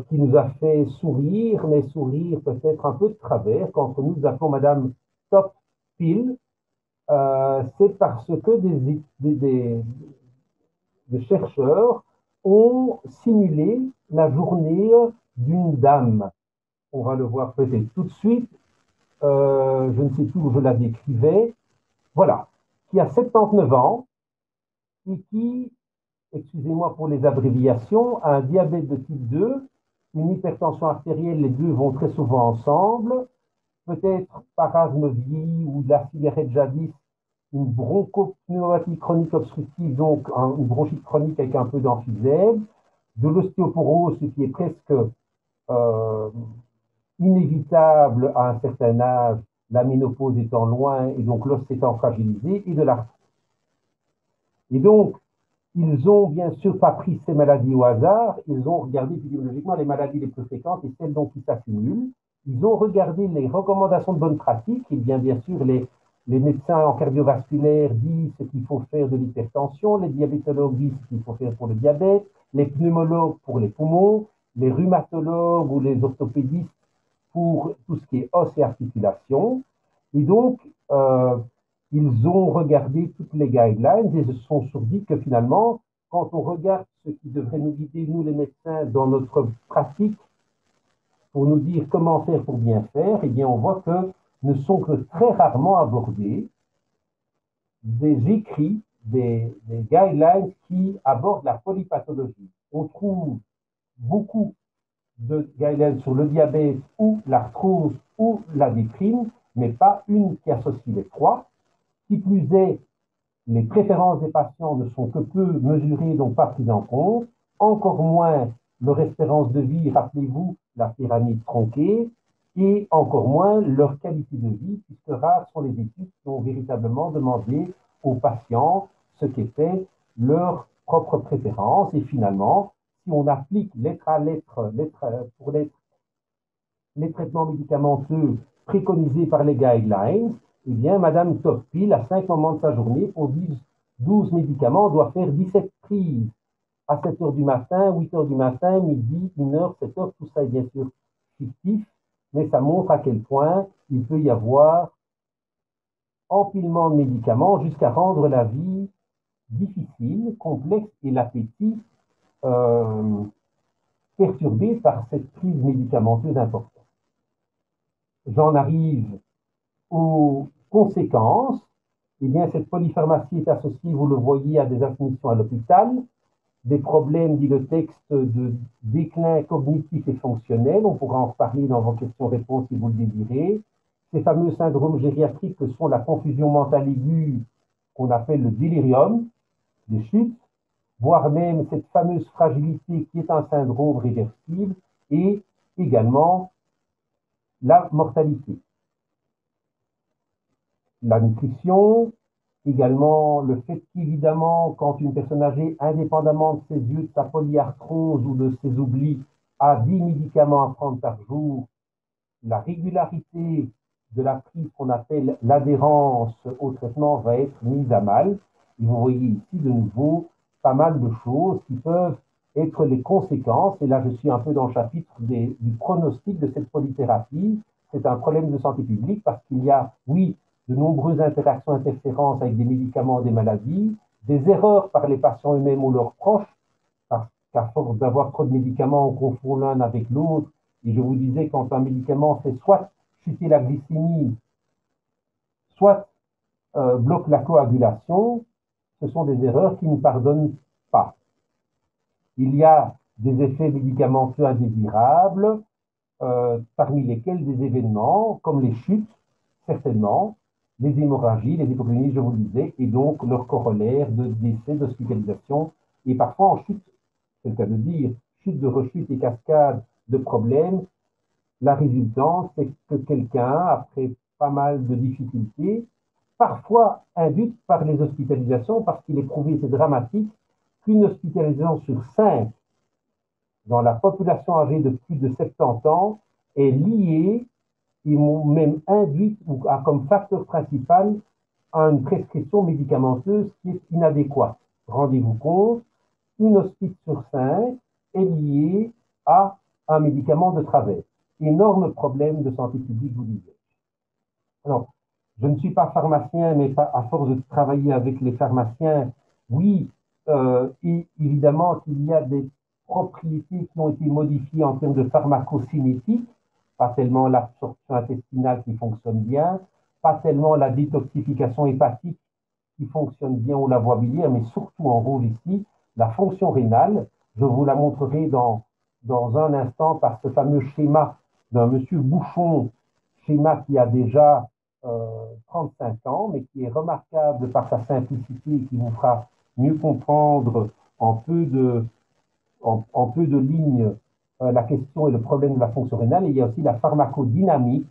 qui nous a fait sourire, mais sourire peut-être un peu de travers, quand nous appelons Madame Top Pill, c'est parce que des chercheurs ont simulé la journée d'une dame. On va le voir peut-être tout de suite. Je ne sais plus où je la décrivais. Voilà, qui a 79 ans et qui, excusez-moi pour les abréviations, a un diabète de type 2, une hypertension artérielle, les deux vont très souvent ensemble, peut-être parasmevie ou de la cigarette jadis, une bronchopneumopathie chronique obstructive, donc une bronchite chronique avec un peu d'emphysème, de l'ostéoporose, ce qui est presque euh, inévitable à un certain âge, la ménopause étant loin et donc l'os étant fragilisé, et de l'arthrose. Et donc, ils ont bien sûr pas pris ces maladies au hasard, ils ont regardé épidémiologiquement les maladies les plus fréquentes et celles dont qui s'accumulent. Ils ont regardé les recommandations de bonne pratique, et bien sûr les médecins en cardiovasculaire disent ce qu'il faut faire de l'hypertension, les diabétologues disent ce qu'il faut faire pour le diabète, les pneumologues pour les poumons, les rhumatologues ou les orthopédistes pour tout ce qui est os et articulations. Et donc, ils ont regardé toutes les guidelines et se sont dit que finalement, quand on regarde ce qui devrait nous guider, nous les médecins, dans notre pratique, pour nous dire comment faire pour bien faire, eh bien, on voit que ne sont que très rarement abordés des écrits, des guidelines qui abordent la polypathologie. On trouve beaucoup de guidelines sur le diabète ou l'arthrose ou la déprime, mais pas une qui associe les trois. Qui plus est, les préférences des patients ne sont que peu mesurées, donc pas prises en compte, encore moins leur espérance de vie, rappelez-vous la pyramide tronquée, et encore moins leur qualité de vie, puisque rares sont les études qui ont véritablement demandé aux patients ce qu'étaient leurs propres préférences. Et finalement, si on applique lettre à lettre, pour les traitements médicamenteux préconisés par les guidelines, eh bien, Madame Topil, à 5 moments de sa journée, pour 12 médicaments, doit faire 17 prises à 7 heures du matin, 8 heures du matin, midi, 1 heure, 7 heures, tout ça est bien sûr fictif, mais ça montre à quel point il peut y avoir empilement de médicaments jusqu'à rendre la vie difficile, complexe et l'appétit euh, perturbé par cette prise médicamenteuse importante. J'en arrive aux conséquences. Eh bien, cette polypharmacie est associée, vous le voyez, à des admissions à l'hôpital, des problèmes, dit le texte, de déclin cognitif et fonctionnel. On pourra en reparler dans vos questions-réponses si vous le désirez. Ces fameux syndromes gériatriques que sont la confusion mentale aiguë, qu'on appelle le délirium, des chutes, voire même cette fameuse fragilité qui est un syndrome réversible, et également la mortalité. La nutrition, également le fait qu'évidemment, quand une personne âgée, indépendamment de ses yeux, de sa polyarthrose ou de ses oublis, a 10 médicaments à prendre par jour, la régularité de la prise qu'on appelle l'adhérence au traitement va être mise à mal. Et vous voyez ici de nouveau pas mal de choses qui peuvent être les conséquences. Et là, je suis un peu dans le chapitre du pronostic de cette polythérapie. C'est un problème de santé publique parce qu'il y a, oui, de nombreuses interactions, interférences avec des médicaments, des maladies, des erreurs par les patients eux-mêmes ou leurs proches, parce qu'à force d'avoir trop de médicaments, on confond l'un avec l'autre. Et je vous disais, quand un médicament fait soit chuter la glycémie, soit bloquent la coagulation, ce sont des erreurs qui ne pardonnent pas. Il y a des effets médicamenteux indésirables, parmi lesquels des événements comme les chutes, certainement, les hémorragies, les hypoglycémies, je vous le disais, et donc leur corollaire de décès, d'hospitalisation, et parfois en chute, c'est le cas de dire, chute de rechute et cascade de problèmes. La résultante, c'est que quelqu'un, après pas mal de difficultés, parfois induite par les hospitalisations, parce qu'il est prouvé, c'est dramatique, qu'une hospitalisation sur 5 dans la population âgée de plus de 70 ans est liée et même induite ou a comme facteur principal une prescription médicamenteuse qui est inadéquate. Rendez-vous compte, une hospice sur 5 est liée à un médicament de travers. Énorme problème de santé publique, vous disiez. Alors, je ne suis pas pharmacien, mais à force de travailler avec les pharmaciens, oui, évidemment qu'il y a des propriétés qui ont été modifiées en termes de pharmacocinétique, pas tellement l'absorption intestinale qui fonctionne bien, pas tellement la détoxification hépatique qui fonctionne bien, on la voit biliaire, mais surtout en rouge ici, la fonction rénale. Je vous la montrerai dans un instant par ce fameux schéma d'un monsieur Bouchon, schéma qui a déjà 35 ans, mais qui est remarquable par sa simplicité et qui vous fera mieux comprendre en peu de lignes la question et le problème de la fonction rénale. Et il y a aussi la pharmacodynamique,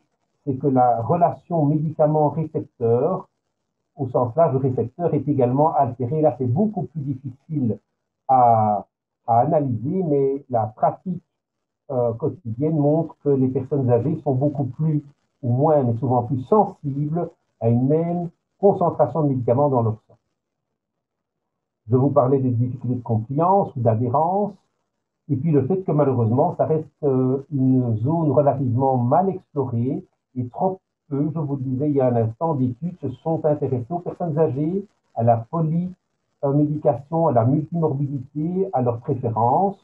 c'est que la relation médicament-récepteur, au sens large, le récepteur est également altéré. Là, c'est beaucoup plus difficile à, à analyser, mais la pratique quotidienne montre que les personnes âgées sont beaucoup plus, ou moins, mais souvent plus sensibles à une même concentration de médicaments dans leur sang. Je vous parlais des difficultés de compliance ou d'adhérence, et puis le fait que malheureusement, ça reste une zone relativement mal explorée et trop peu, je vous le disais il y a un instant, d'études se sont intéressées aux personnes âgées, à la polymédication, à la multimorbidité, à leurs préférences,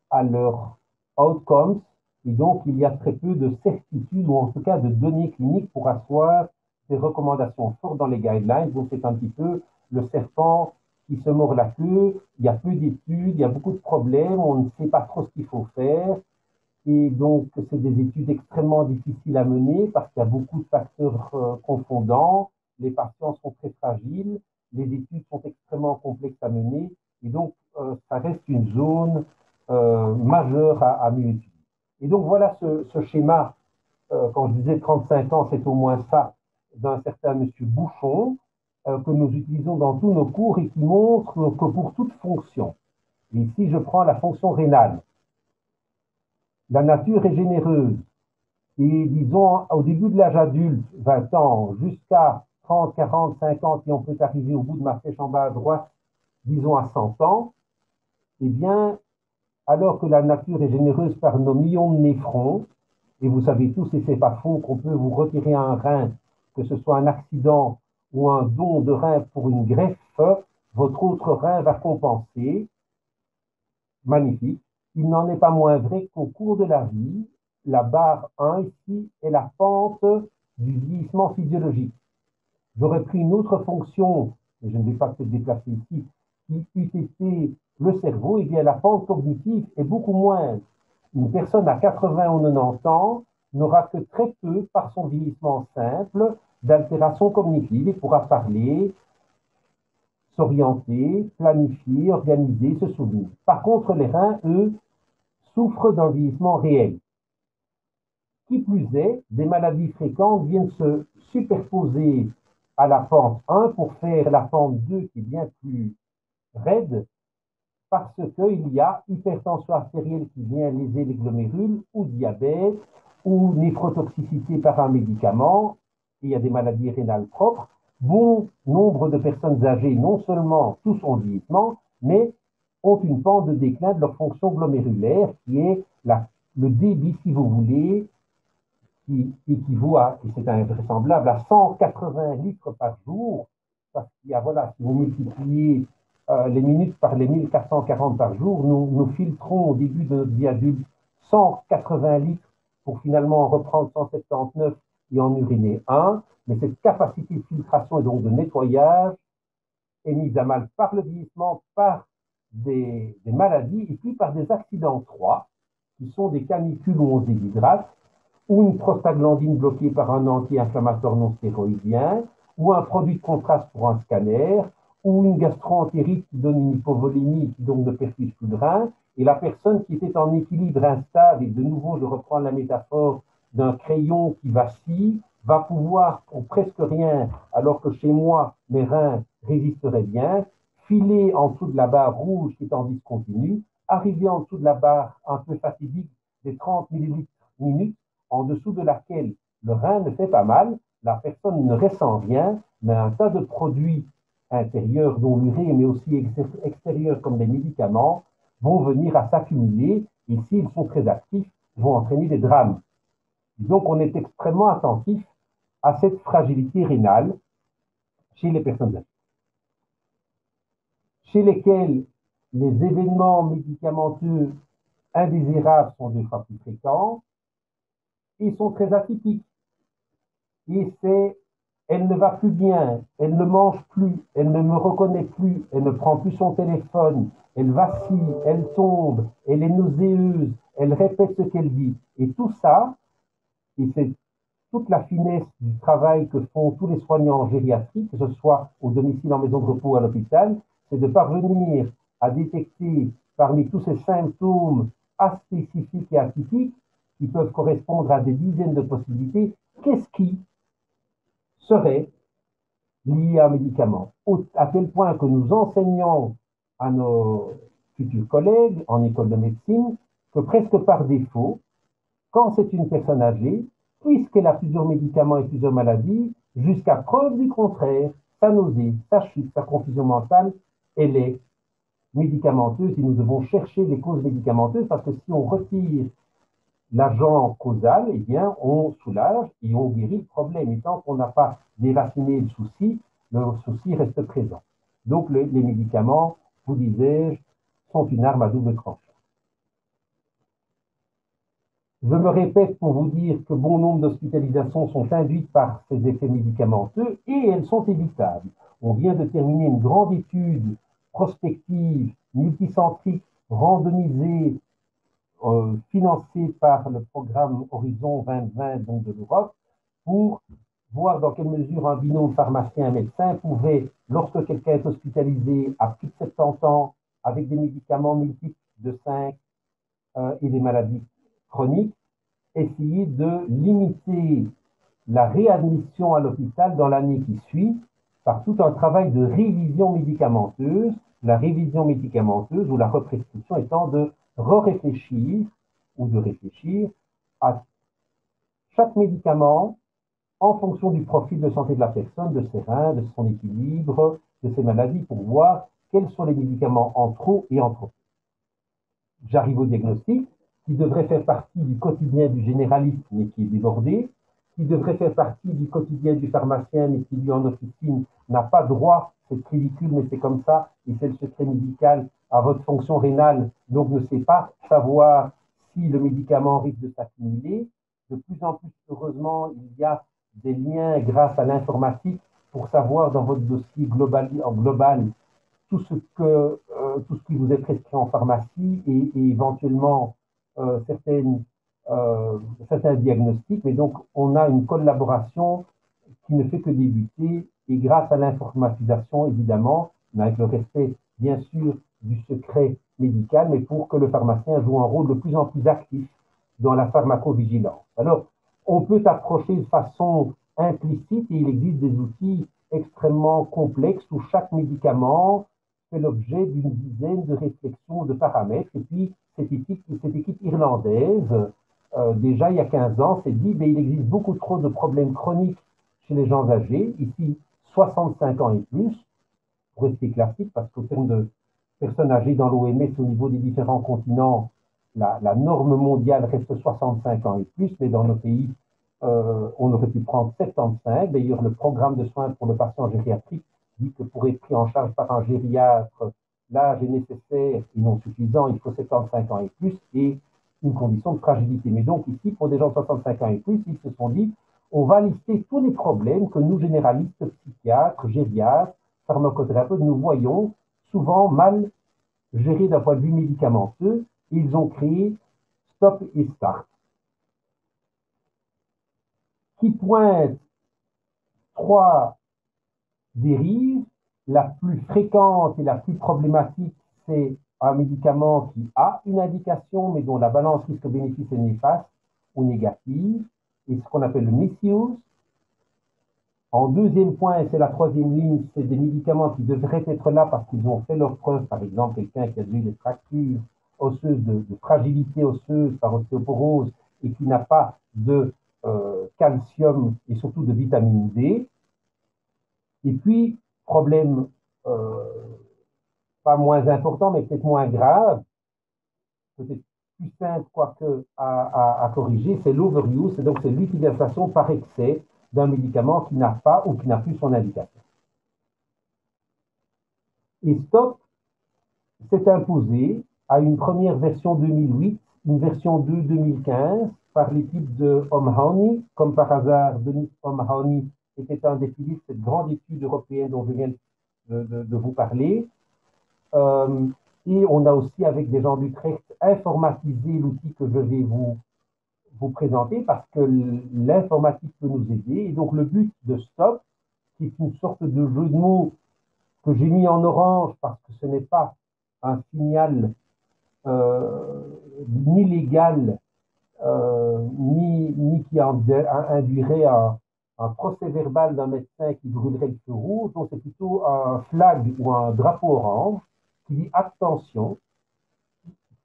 à leurs outcomes. Et donc, il y a très peu de certitudes ou en tout cas de données cliniques pour asseoir ces recommandations fortes dans les guidelines. Donc, c'est un petit peu le serpent qui se mord la queue. Il y a peu d'études, il y a beaucoup de problèmes, on ne sait pas trop ce qu'il faut faire. Et donc, c'est des études extrêmement difficiles à mener parce qu'il y a beaucoup de facteurs confondants. Les patients sont très fragiles, les études sont extrêmement complexes à mener. Et donc, ça reste une zone majeure à mieux étudier. Et donc, voilà ce schéma. Quand je disais 35 ans, c'est au moins ça, d'un certain monsieur Bouchon, que nous utilisons dans tous nos cours et qui montre que pour toute fonction, et ici je prends la fonction rénale, la nature est généreuse. Et disons, au début de l'âge adulte, 20 ans, jusqu'à 30, 40, 50, et on peut arriver au bout de ma flèche en bas à droite, disons à 100 ans, eh bien, alors que la nature est généreuse par nos millions de néphrons, et vous savez tous, et c'est pas faux, qu'on peut vous retirer un rein, que ce soit un accident ou un don de rein pour une greffe, votre autre rein va compenser. Magnifique. Il n'en est pas moins vrai qu'au cours de la vie, la barre 1 ici est la pente du vieillissement physiologique. J'aurais pris une autre fonction, mais je ne vais pas te déplacer ici, qui eût été le cerveau, et bien la pente cognitive est beaucoup moins. Une personne à 80 ou 90 ans n'aura que très peu, par son vieillissement simple, d'altération cognitive et pourra parler, s'orienter, planifier, organiser, se souvenir. Par contre, les reins, eux, souffrent d'un vieillissement réel. Qui plus est, des maladies fréquentes viennent se superposer à la pente 1 pour faire la pente 2 qui est bien plus raide, parce qu'il y a hypertension artérielle qui vient léser les glomérules, ou diabète, ou néphrotoxicité par un médicament, et il y a des maladies rénales propres. Bon nombre de personnes âgées, non seulement tous ont vieillissement, mais ont une pente de déclin de leur fonction glomérulaire, qui est le débit, si vous voulez, qui équivaut à, et c'est invraisemblable, à 180 litres par jour, parce qu'il y a, voilà, si vous multipliez les minutes par les 1440 par jour, nous filtrons au début de notre vie adulte 180 litres pour finalement en reprendre 179 et en uriner un, mais cette capacité de filtration et donc de nettoyage est mise à mal par le vieillissement, par des maladies et puis par des accidents 3, qui sont des canicules où on se déshydrate, ou une prostaglandine bloquée par un anti-inflammatoire non stéroïdien, ou un produit de contraste pour un scanner, ou une gastroentérite qui donne une hypovolémie qui donc ne perfuse plus le rein, et la personne qui était en équilibre instable, et de nouveau je reprends la métaphore d'un crayon qui vacille, va pouvoir, pour presque rien, alors que chez moi, mes reins résisteraient bien, filer en dessous de la barre rouge qui est en discontinu, arriver en dessous de la barre un peu fatidique des 30 millilitres minutes, en dessous de laquelle le rein ne fait pas mal, la personne ne ressent rien, mais un tas de produits intérieurs, dont l'urée, mais aussi extérieurs comme des médicaments, vont venir à s'accumuler et s'ils sont très actifs, vont entraîner des drames. Donc on est extrêmement attentif à cette fragilité rénale chez les personnes âgées, chez lesquelles les événements médicamenteux indésirables sont deux fois plus fréquents et sont très atypiques. Et c'est, elle ne va plus bien, elle ne mange plus, elle ne me reconnaît plus, elle ne prend plus son téléphone, elle vacille, elle tombe, elle est nauséeuse, elle répète ce qu'elle dit. Et tout ça, et c'est toute la finesse du travail que font tous les soignants en gériatrie, que ce soit au domicile, en maison de repos ou à l'hôpital, c'est de parvenir à détecter parmi tous ces symptômes aspécifiques et atypiques, qui peuvent correspondre à des dizaines de possibilités, qu'est-ce qui serait lié à un médicament, à tel point que nous enseignons à nos futurs collègues en école de médecine que presque par défaut, quand c'est une personne âgée, puisqu'elle a plusieurs médicaments et plusieurs maladies, jusqu'à preuve du contraire, sa nausée, sa chute, sa confusion mentale, elle est médicamenteuse et nous devons chercher les causes médicamenteuses parce que si on retire l'agent causal, eh bien, on soulage et on guérit le problème. Et tant qu'on n'a pas déraciné le souci reste présent. Donc, les médicaments, vous disais-je, sont une arme à double tranchant. Je me répète pour vous dire que bon nombre d'hospitalisations sont induites par ces effets médicamenteux et elles sont évitables. On vient de terminer une grande étude prospective, multicentrique, randomisée, financée par le programme Horizon 2020 donc de l'Europe, pour voir dans quelle mesure un binôme pharmacien-médecin pouvait, lorsque quelqu'un est hospitalisé à plus de 70 ans, avec des médicaments multiples de 5 et des maladies chroniques, essayer de limiter la réadmission à l'hôpital dans l'année qui suit par tout un travail de révision médicamenteuse, la révision médicamenteuse ou la represcription étant de réfléchir ou de réfléchir à chaque médicament en fonction du profil de santé de la personne, de ses reins, de son équilibre, de ses maladies, pour voir quels sont les médicaments en trop et en trop. J'arrive au diagnostic, qui devrait faire partie du quotidien du généraliste, mais qui est débordé, qui devrait faire partie du quotidien du pharmacien, mais qui, lui, en officine, n'a pas droit, c'est ridicule, mais c'est comme ça, et c'est le secret médical, à votre fonction rénale, donc ne sait pas savoir si le médicament risque de s'accumuler. De plus en plus, heureusement, il y a des liens grâce à l'informatique pour savoir dans votre dossier global tout tout ce qui vous est prescrit en pharmacie et éventuellement certaines, certains diagnostics. Mais donc, on a une collaboration qui ne fait que débuter et grâce à l'informatisation, évidemment, mais avec le respect, bien sûr, du secret médical, mais pour que le pharmacien joue un rôle de plus en plus actif dans la pharmacovigilance. Alors, on peut approcher de façon implicite et il existe des outils extrêmement complexes où chaque médicament fait l'objet d'une dizaine de réflexions, de paramètres. Et puis, cette équipe irlandaise, déjà il y a 15 ans, s'est dit, mais il existe beaucoup trop de problèmes chroniques chez les gens âgés, ici 65 ans et plus, pour rester classique, parce qu'au terme de personnes âgées dans l'OMS au niveau des différents continents, la norme mondiale reste 65 ans et plus, mais dans nos pays, on aurait pu prendre 75. D'ailleurs, le programme de soins pour le patient gériatrique dit que pour être pris en charge par un gériatre, l'âge est nécessaire et non suffisant, il faut 75 ans et plus, et une condition de fragilité. Mais donc ici, pour des gens de 65 ans et plus, ils se sont dit, on va lister tous les problèmes que nous, généralistes, psychiatres, gériatres, pharmacothérapeutes, nous voyons souvent mal gérés d'un point de vue médicamenteux. Ils ont créé Stop et Start, qui pointe trois dérives. La plus fréquente et la plus problématique, c'est un médicament qui a une indication, mais dont la balance risque-bénéfice est néfaste ou négative, et ce qu'on appelle le misuse. En deuxième point, et c'est la troisième ligne, c'est des médicaments qui devraient être là parce qu'ils ont fait leur preuve. Par exemple, quelqu'un qui a eu des fractures osseuses, de fragilité osseuse par ostéoporose et qui n'a pas de calcium et surtout de vitamine D. Et puis, problème euh, pas moins important, mais peut-être moins grave, peut-être plus simple quoique à corriger, c'est l'overuse, et donc c'est l'utilisation par excès d'un médicament qui n'a pas ou qui n'a plus son indication. Et Stop s'est imposé à une première version 2008, une version 2 2015, par l'équipe de O'Mahony. Comme par hasard, Denis O'Mahony était un des piliers de cette grande étude européenne dont je viens de vous parler. Euh, et on a aussi, avec des gens d'Utrecht, informatisé l'outil que je vais vous présenter parce que l'informatique peut nous aider. Et donc, le but de Stop, qui est une sorte de jeu de mots que j'ai mis en orange parce que ce n'est pas un signal ni légal, ni qui induirait un procès verbal d'un médecin qui brûlerait le feu rouge. Donc, c'est plutôt un flag ou un drapeau orange qui dit attention,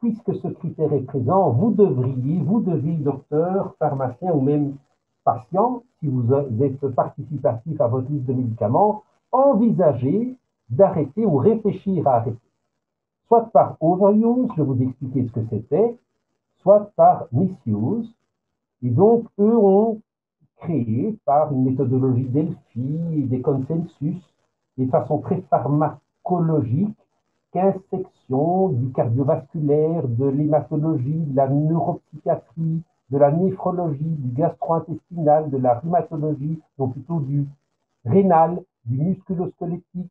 puisque ce critère est présent, vous devez, docteur, pharmacien ou même patient, si vous êtes participatif à votre liste de médicaments, envisager d'arrêter ou réfléchir à arrêter. Soit par overuse, je vais vous expliquer ce que c'était, soit par misuse. Et donc, eux ont créé par une méthodologie Delphi, des consensus, de façon très pharmacologique, 15 sections du cardiovasculaire, de l'hématologie, de la neuropsychiatrie, de la néphrologie, du gastro-intestinal, de la rhumatologie, donc plutôt du rénal, du musculo-squelettique,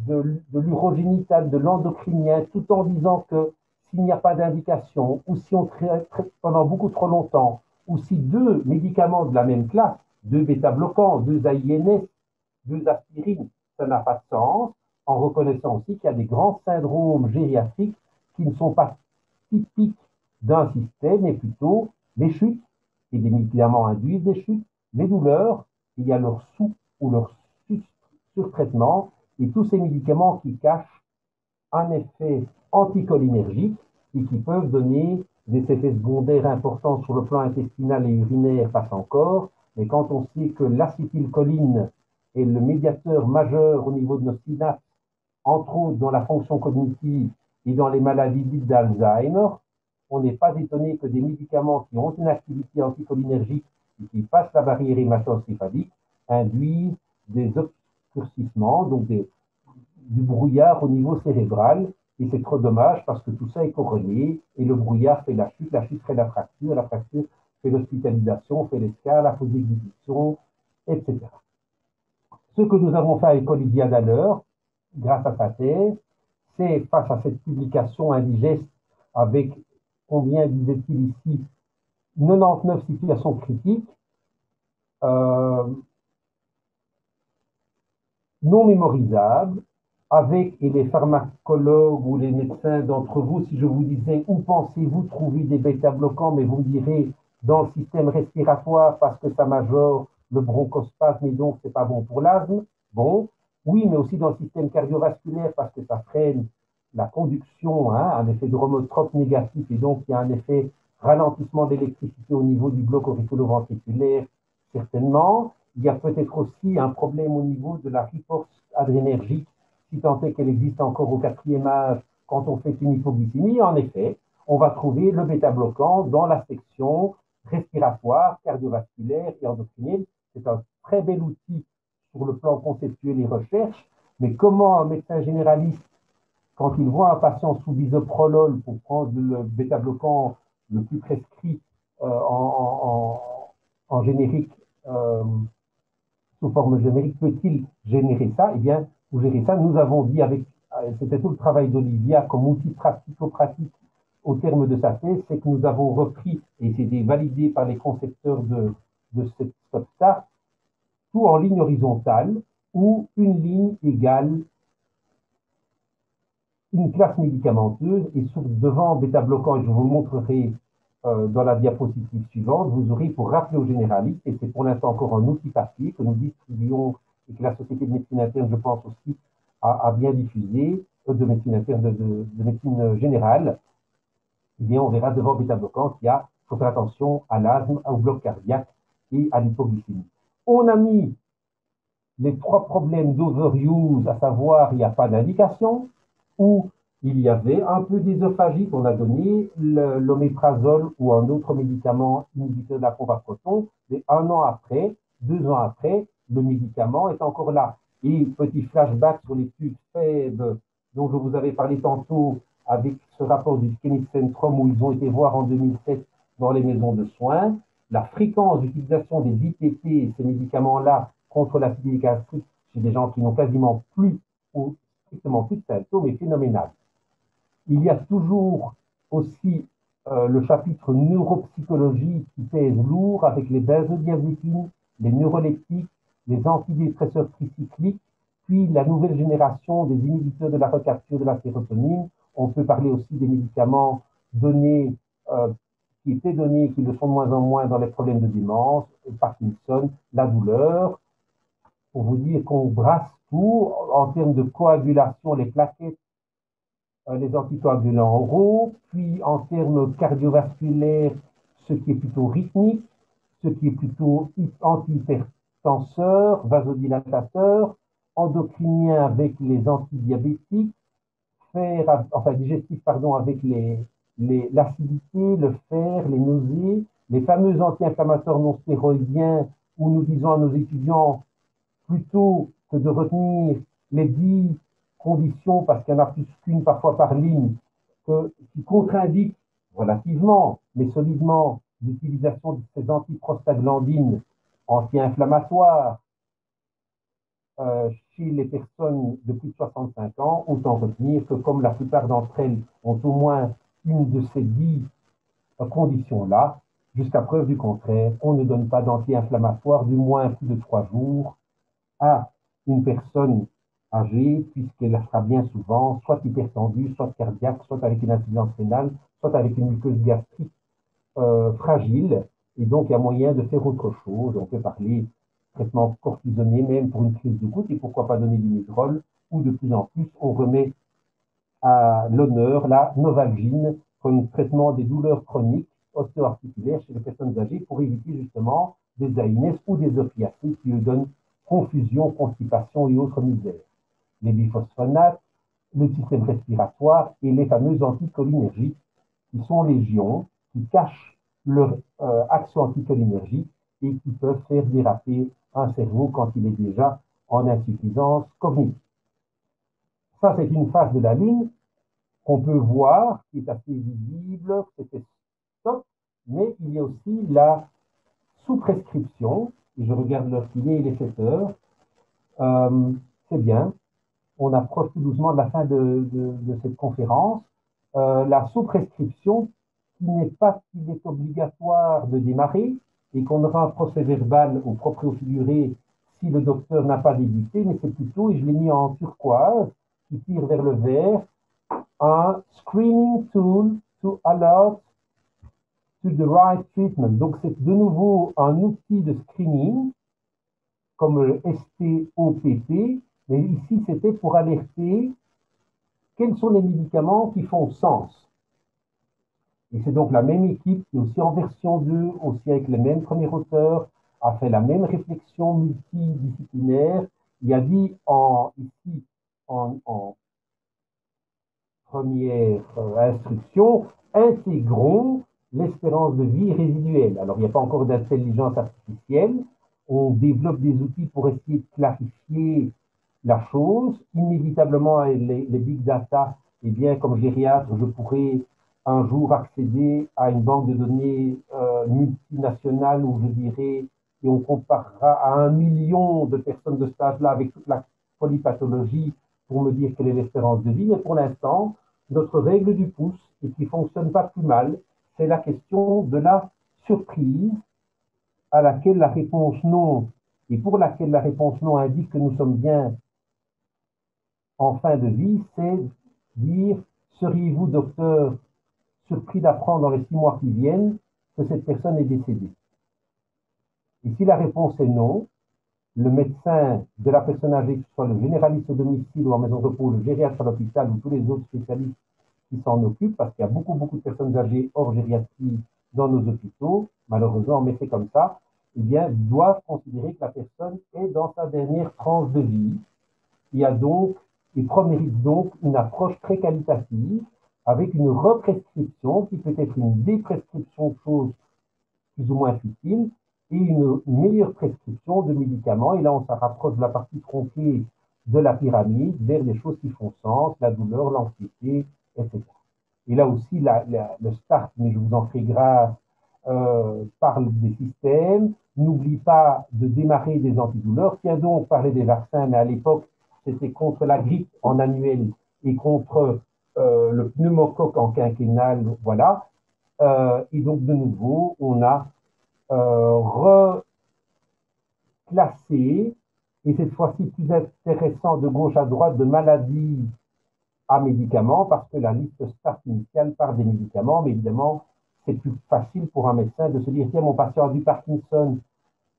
de l'urogénital, de l'endocrinien, tout en disant que s'il n'y a pas d'indication, ou si on traite pendant beaucoup trop longtemps, ou si deux médicaments de la même classe, deux bêta-bloquants, deux AINS, deux aspirines, ça n'a pas de sens, en reconnaissant aussi qu'il y a des grands syndromes gériatriques qui ne sont pas typiques d'un système, mais plutôt les chutes, et des médicaments induisent des chutes, les douleurs, il y a leur sous ou leur surtraitement, et tous ces médicaments qui cachent un effet anticholinergique et qui peuvent donner des effets secondaires importants sur le plan intestinal et urinaire, passe encore, mais quand on sait que l'acétylcholine est le médiateur majeur au niveau de nos synapses, entre autres dans la fonction cognitive et dans les maladies dites d'Alzheimer, on n'est pas étonné que des médicaments qui ont une activité anticholinergique et qui passent la barrière hémato-encéphalique induisent des obscurcissements, donc du brouillard au niveau cérébral. Et c'est trop dommage parce que tout ça est corrélé. Et le brouillard fait la chute fait la fracture fait l'hospitalisation, fait l'escale, la fausse exécution, etc. Ce que nous avons fait avec Olivia Daller, grâce à sa thèse, c'est face à cette publication indigeste avec, combien disait-il ici, 99 situations critiques, euh, non mémorisables, avec, et les pharmacologues ou les médecins d'entre vous, si je vous disais où pensez-vous trouver des bêta-bloquants, mais vous me direz dans le système respiratoire parce que ça majore le bronchospasme et donc c'est pas bon pour l'asthme. Bon, oui, mais aussi dans le système cardiovasculaire parce que ça freine la conduction, hein, un effet de dromotrope négatif et donc il y a un effet ralentissement d'électricité au niveau du bloc auriculo-ventriculaire, certainement. Il y a peut-être aussi un problème au niveau de la riposte adrénergique, si tant est qu'elle existe encore au quatrième âge quand on fait une hypoglycémie. En effet, on va trouver le bêta-bloquant dans la section respiratoire, cardiovasculaire et endocrinienne. C'est un très bel outil sur le plan conceptuel et recherche, mais comment un médecin généraliste, quand il voit un patient sous bisoprolol pour prendre le bêta-bloquant le plus prescrit en générique sous forme générique, peut-il générer ça? Eh bien, pour gérer ça, nous avons dit c'était tout le travail d'Olivia comme outil pratico-pratique au terme de sa thèse, c'est que nous avons repris, et c'était validé par les concepteurs de cette stop start, tout en ligne horizontale, où une ligne égale une classe médicamenteuse, et devant bêta-bloquant, et je vous montrerai dans la diapositive suivante, vous aurez, pour rappeler aux généralistes, et c'est pour l'instant encore un outil papier que nous distribuons et que la Société de médecine interne, je pense aussi, a bien diffusé, de médecine interne, de médecine générale, eh bien, on verra devant bêta-bloquant qu'il faut faire attention à l'asthme, au bloc cardiaque et à l'hypoglycémie. On a mis les trois problèmes d'overuse, à savoir il n'y a pas d'indication, ou il y avait un peu d'ésophagie qu'on a donné l'oméprazole ou un autre médicament inhibiteur de la pompe à proton, mais un an après, 2 ans après, le médicament est encore là. Et petit flashback sur l'étude FAIB dont je vous avais parlé tantôt avec ce rapport du Kennedy Centrum où ils ont été voir en 2007 dans les maisons de soins, la fréquence d'utilisation des ITT, ces médicaments-là, contre l'acidité gastrique chez des gens qui n'ont quasiment plus ou strictement plus de symptômes est phénoménal. Il y a toujours aussi le chapitre neuropsychologie qui pèse lourd avec les benzodiazépines, les neuroleptiques, les antidépresseurs tricycliques, puis la nouvelle génération des inhibiteurs de la recapture de la sérotonine. On peut parler aussi des médicaments donnés, qui étaient donnés, qui le sont de moins en moins dans les problèmes de démence, Parkinson, la douleur, pour vous dire qu'on brasse tout en termes de coagulation, les plaquettes, les anticoagulants oraux, puis en termes cardiovasculaires, ce qui est plutôt rythmique, ce qui est plutôt antihypertenseur, vasodilatateurs, endocrinien avec les antidiabétiques, digestif pardon, avec l'acidité, le fer, les nausées, les fameux anti-inflammatoires non stéroïdiens où nous disons à nos étudiants plutôt que de retenir les 10 conditions, parce qu'il y en a plus qu'une parfois par ligne, qui contre-indiquent relativement, mais solidement, l'utilisation de ces antiprostaglandines anti-inflammatoires chez les personnes de plus de 65 ans, autant retenir que comme la plupart d'entre elles ont au moins une de ces 10 conditions-là, jusqu'à preuve du contraire, on ne donne pas d'anti-inflammatoire du moins plus de 3 jours à une personne âgée, puisqu'elle sera bien souvent soit hypertendue, soit cardiaque, soit avec une insuffisance rénale, soit avec une muqueuse gastrique fragile. Et donc, il y a moyen de faire autre chose. On peut parler de traitement cortisonné, même pour une crise de goutte, et pourquoi pas donner du Midrol, ou de plus en plus, on remet à l'honneur la Novalgine comme traitement des douleurs chroniques ostéo-articulaires chez les personnes âgées pour éviter justement des AINES ou des opiacés qui eux donnent confusion, constipation et autres misères. Les biphosphonates, le système respiratoire et les fameuses anticholinergiques qui sont légion, qui cachent leur action anticholinergique et qui peuvent faire déraper un cerveau quand il est déjà en insuffisance cognitive. Ça, c'est une phase de la Lune qu'on peut voir, qui est assez visible, c'était stop, mais il y a aussi la sous-prescription, et je regarde l'heure qu'il est, il est 7 heures, c'est bien, on approche tout doucement de la fin de cette conférence. La sous-prescription, qui n'est pas qu'il est obligatoire de démarrer et qu'on aura un procès-verbal au propre et au figuré si le docteur n'a pas débuté, mais c'est plutôt, et je l'ai mis en turquoise, qui tire vers le vert, un screening tool to alert to the right treatment. Donc, c'est de nouveau un outil de screening, comme le STOPP, mais ici, c'était pour alerter quels sont les médicaments qui font sens. Et c'est donc la même équipe qui, aussi en version 2, aussi avec les mêmes premiers auteurs, a fait la même réflexion multidisciplinaire. Il a dit ici, en première instruction, intégrons l'espérance de vie résiduelle. Alors, il n'y a pas encore d'intelligence artificielle. On développe des outils pour essayer de clarifier la chose. Inévitablement, les big data, eh bien, comme gériatre, je pourrais un jour accéder à une banque de données multinationale où je dirais et on comparera à 1 million de personnes de cet âge-là avec toute la polypathologie pour me dire quelle est l'espérance de vie. Mais pour l'instant, notre règle du pouce, et qui fonctionne pas plus mal, c'est la question de la surprise à laquelle la réponse non, et pour laquelle la réponse non indique que nous sommes bien en fin de vie, c'est dire, seriez-vous, docteur, surpris d'apprendre dans les 6 mois qui viennent que cette personne est décédée? Et si la réponse est non, le médecin de la personne âgée, que ce soit le généraliste au domicile ou en maison de repos, le gériatre à l'hôpital ou tous les autres spécialistes qui s'en occupent, parce qu'il y a beaucoup, beaucoup de personnes âgées hors gériatrie dans nos hôpitaux, malheureusement, mais c'est comme ça, eh bien, doivent considérer que la personne est dans sa dernière tranche de vie. Il y a donc, il mérite donc une approche très qualitative avec une represcription qui peut être une déprescription de choses plus ou moins futiles et une meilleure prescription de médicaments. Et là, on se rapproche de la partie tronquée de la pyramide vers des choses qui font sens, la douleur, l'anxiété, etc. Et là aussi, le start, mais je vous en ferai grâce, parle des systèmes. N'oublie pas de démarrer des antidouleurs. Tiens donc, parler des vaccins, mais à l'époque, c'était contre la grippe en annuel et contre le pneumocoque en quinquennal, voilà. Et donc, de nouveau, on a reclassé, et cette fois-ci plus intéressant de gauche à droite, de maladies à médicaments, parce que la liste start initiale part des médicaments, mais évidemment, c'est plus facile pour un médecin de se dire, tiens, mon patient a du Parkinson,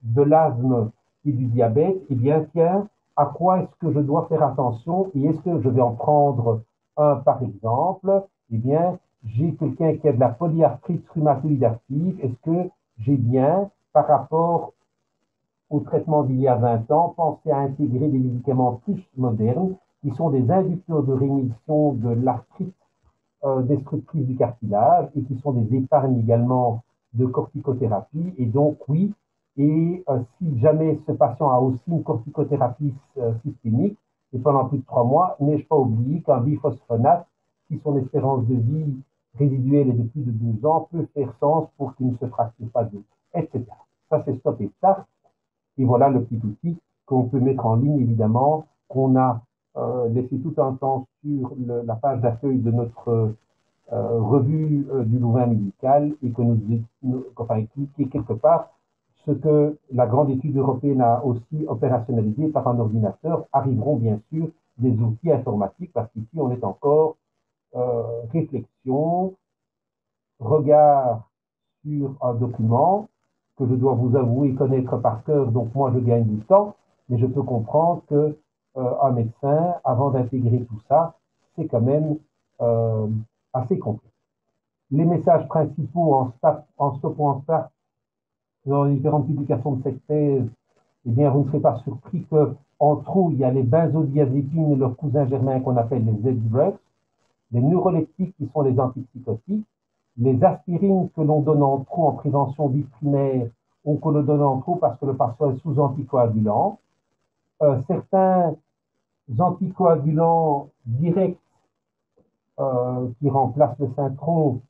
de l'asthme et du diabète, eh bien, tiens, à quoi est-ce que je dois faire attention et est-ce que je vais en prendre un, par exemple, eh bien, j'ai quelqu'un qui a de la polyarthrite rhumatoïde active, est-ce que j'ai bien, par rapport au traitement d'il y a 20 ans, pensé à intégrer des médicaments plus modernes qui sont des inducteurs de rémission de l'arthrite destructrice du cartilage et qui sont des épargnes également de corticothérapie. Et donc, oui, et si jamais ce patient a aussi une corticothérapie systémique, et pendant plus de 3 mois, n'ai-je pas oublié qu'un biphosphonate, si son espérance de vie résiduelle est de plus de 2 ans, peut faire sens pour qu'il ne se fracture pas d'eau, etc. Ça, c'est stop et start. Et voilà le petit outil qu'on peut mettre en ligne, évidemment, qu'on a laissé tout un temps sur la page d'accueil de notre revue du Louvain médical et que enfin, qui est quelque part ce que la grande étude européenne a aussi opérationnalisé par un ordinateur, arriveront bien sûr des outils informatiques parce qu'ici on est encore réflexion, regard sur un document que je dois vous avouer connaître par cœur, donc moi je gagne du temps, mais je peux comprendre que un médecin, avant d'intégrer tout ça, c'est quand même assez complexe. Les messages principaux en stop ou en start dans les différentes publications de cette thèse, eh bien, vous ne serez pas surpris qu'en trop, il y a les benzodiazépines et leurs cousins germains qu'on appelle les Z-drugs, les neuroleptiques qui sont les antipsychotiques, les aspirines que l'on donne en trop en prévention dite primaire ou que l'on donne en trop parce que le patient est sous anticoagulant, certains anticoagulants directs qui remplacent le syntron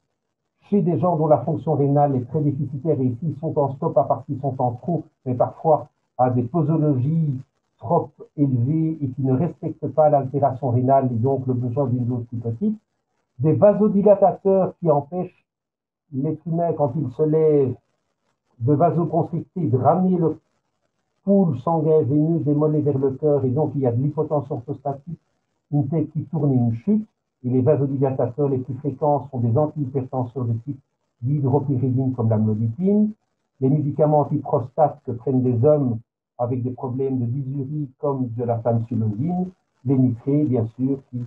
chez des gens dont la fonction rénale est très déficitaire et ici ils sont en stop à part qu'ils sont en trop, mais parfois à des posologies trop élevées et qui ne respectent pas l'altération rénale et donc le besoin d'une dose plus petite, des vasodilatateurs qui empêchent l'être humain, quand il se lève, de vasoconstricter, de ramener le pool sanguin veineux des mollets vers le cœur et donc il y a de l'hypotension orthostatique, une tête qui tourne et une chute. Et les vasodilatateurs les plus fréquents sont des antihypertenseurs de type d'hydropyridine comme l'amlodipine, les médicaments antiprostates que prennent des hommes avec des problèmes de dysurie comme de la tamsulosin, les nitrés, bien sûr, qui,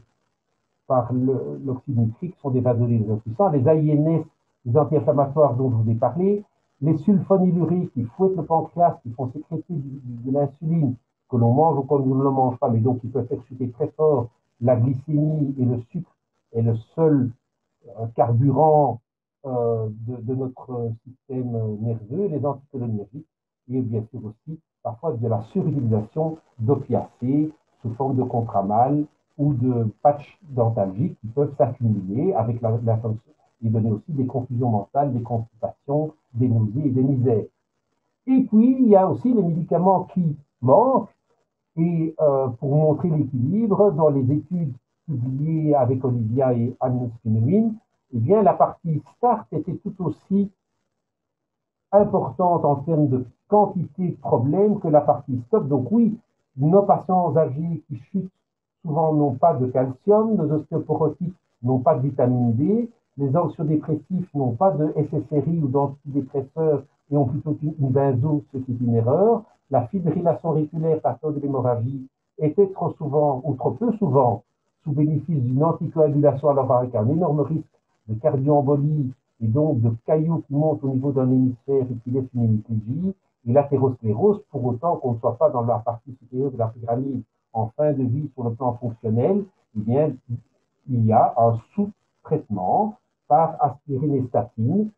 par l'oxyde nitrique, sont des vasodilateurs puissants, les AINS, les anti-inflammatoires dont je vous ai parlé, les sulfonyluriques qui fouettent le pancréas, qui font sécréter de l'insuline, que l'on mange ou qu'on ne le mange pas, mais donc qui peuvent faire chuter très fort la glycémie et le sucre est le seul carburant de notre système nerveux, les anticholinergiques, et bien sûr aussi parfois de la surutilisation d'opiacés sous forme de contramal ou de patchs dentalgiques qui peuvent s'accumuler avec et donner aussi des confusions mentales, des constipations, des nausées et des misères. Et puis, il y a aussi les médicaments qui manquent. Et pour montrer l'équilibre, dans les études publiées avec Olivia et Anne Spinowin, eh bien, la partie start était tout aussi importante en termes de quantité de problèmes que la partie stop. Donc oui, nos patients âgés qui chutent souvent n'ont pas de calcium, nos ostéoporotiques n'ont pas de vitamine D, les anxio-dépressifs n'ont pas de SSRI ou d'antidépresseurs et ont plutôt une benzo, ce qui est une erreur. La fibrillation auriculaire par cause de l'hémorragie était trop souvent ou trop peu souvent sous bénéfice d'une anticoagulation, alors avec un énorme risque de cardio-embolie et donc de caillots qui montent au niveau d'un hémisphère et qui laissent une hémiplégie, et l'athérosclérose, pour autant qu'on ne soit pas dans la partie supérieure de la pyramide en fin de vie sur le plan fonctionnel, eh bien, il y a un sous-traitement par aspirine et statine,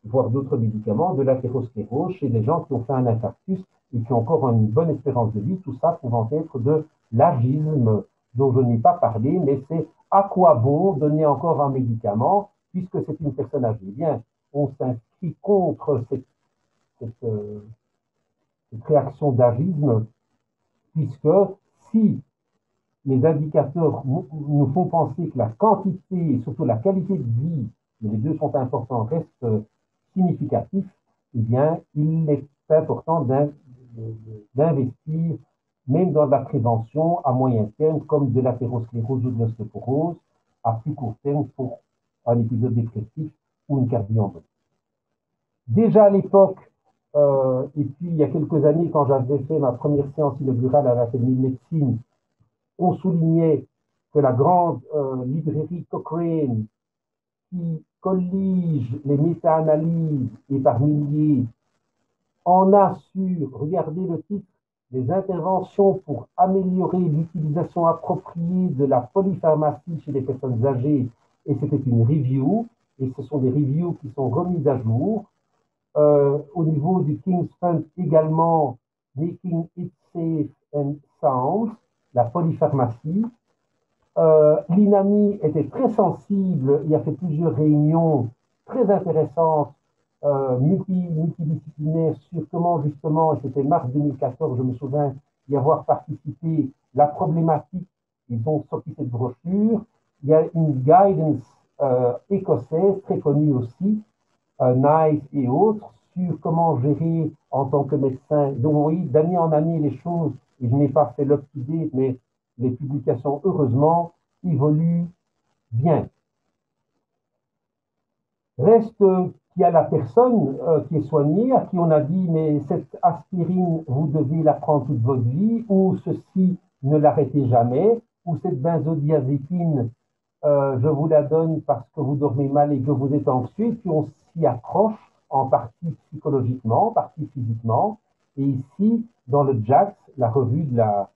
voire d'autres médicaments, de l'athérosclérose chez des gens qui ont fait un infarctus et qui ont encore une bonne espérance de vie, tout ça pouvant être de l'agisme dont je n'ai pas parlé, mais c'est à quoi bon donner encore un médicament puisque c'est une personne âgée. Eh bien, on s'inscrit contre cette, cette réaction d'agisme, puisque si les indicateurs nous font penser que la quantité et surtout la qualité de vie, mais les deux sont importants, restent significatifs, eh bien, il est important d'investir même dans la prévention à moyen terme, comme de l'athérosclérose ou de l'ostéoporose, à plus court terme pour un épisode dépressif ou une cardio-embolie. Déjà à l'époque, et puis il y a quelques années, quand j'avais fait ma première séance inaugurale à l'Académie de médecine, on soulignait que la grande librairie Cochrane, qui collige les méta-analyses et par milliers, en a sur, regardez le titre, les interventions pour améliorer l'utilisation appropriée de la polypharmacie chez les personnes âgées, et c'était une review, et ce sont des reviews qui sont remises à jour. Au niveau du King's Fund également, Making It Safe and Sound, la polypharmacie. L'INAMI était très sensible, il a fait plusieurs réunions très intéressantes, multidisciplinaires, sur comment justement, et c'était mars 2014, je me souviens y avoir participé, la problématique, ils ont sorti cette brochure. Il y a une guidance écossaise, très connue aussi, NICE et autres, sur comment gérer en tant que médecin. Donc, vous voyez, d'année en année, les choses, et je n'ai pas fait l'up-to-date, mais les publications, heureusement, évoluent bien. Reste qu'il y a la personne qui est soignée, à qui on a dit, mais cette aspirine, vous devez la prendre toute votre vie, ou ceci, ne l'arrêtez jamais, ou cette benzodiazépine, je vous la donne parce que vous dormez mal et que vous êtes anxieux, puis on s'y accroche en partie psychologiquement, en partie physiquement. Et ici, dans le JACS, la revue de la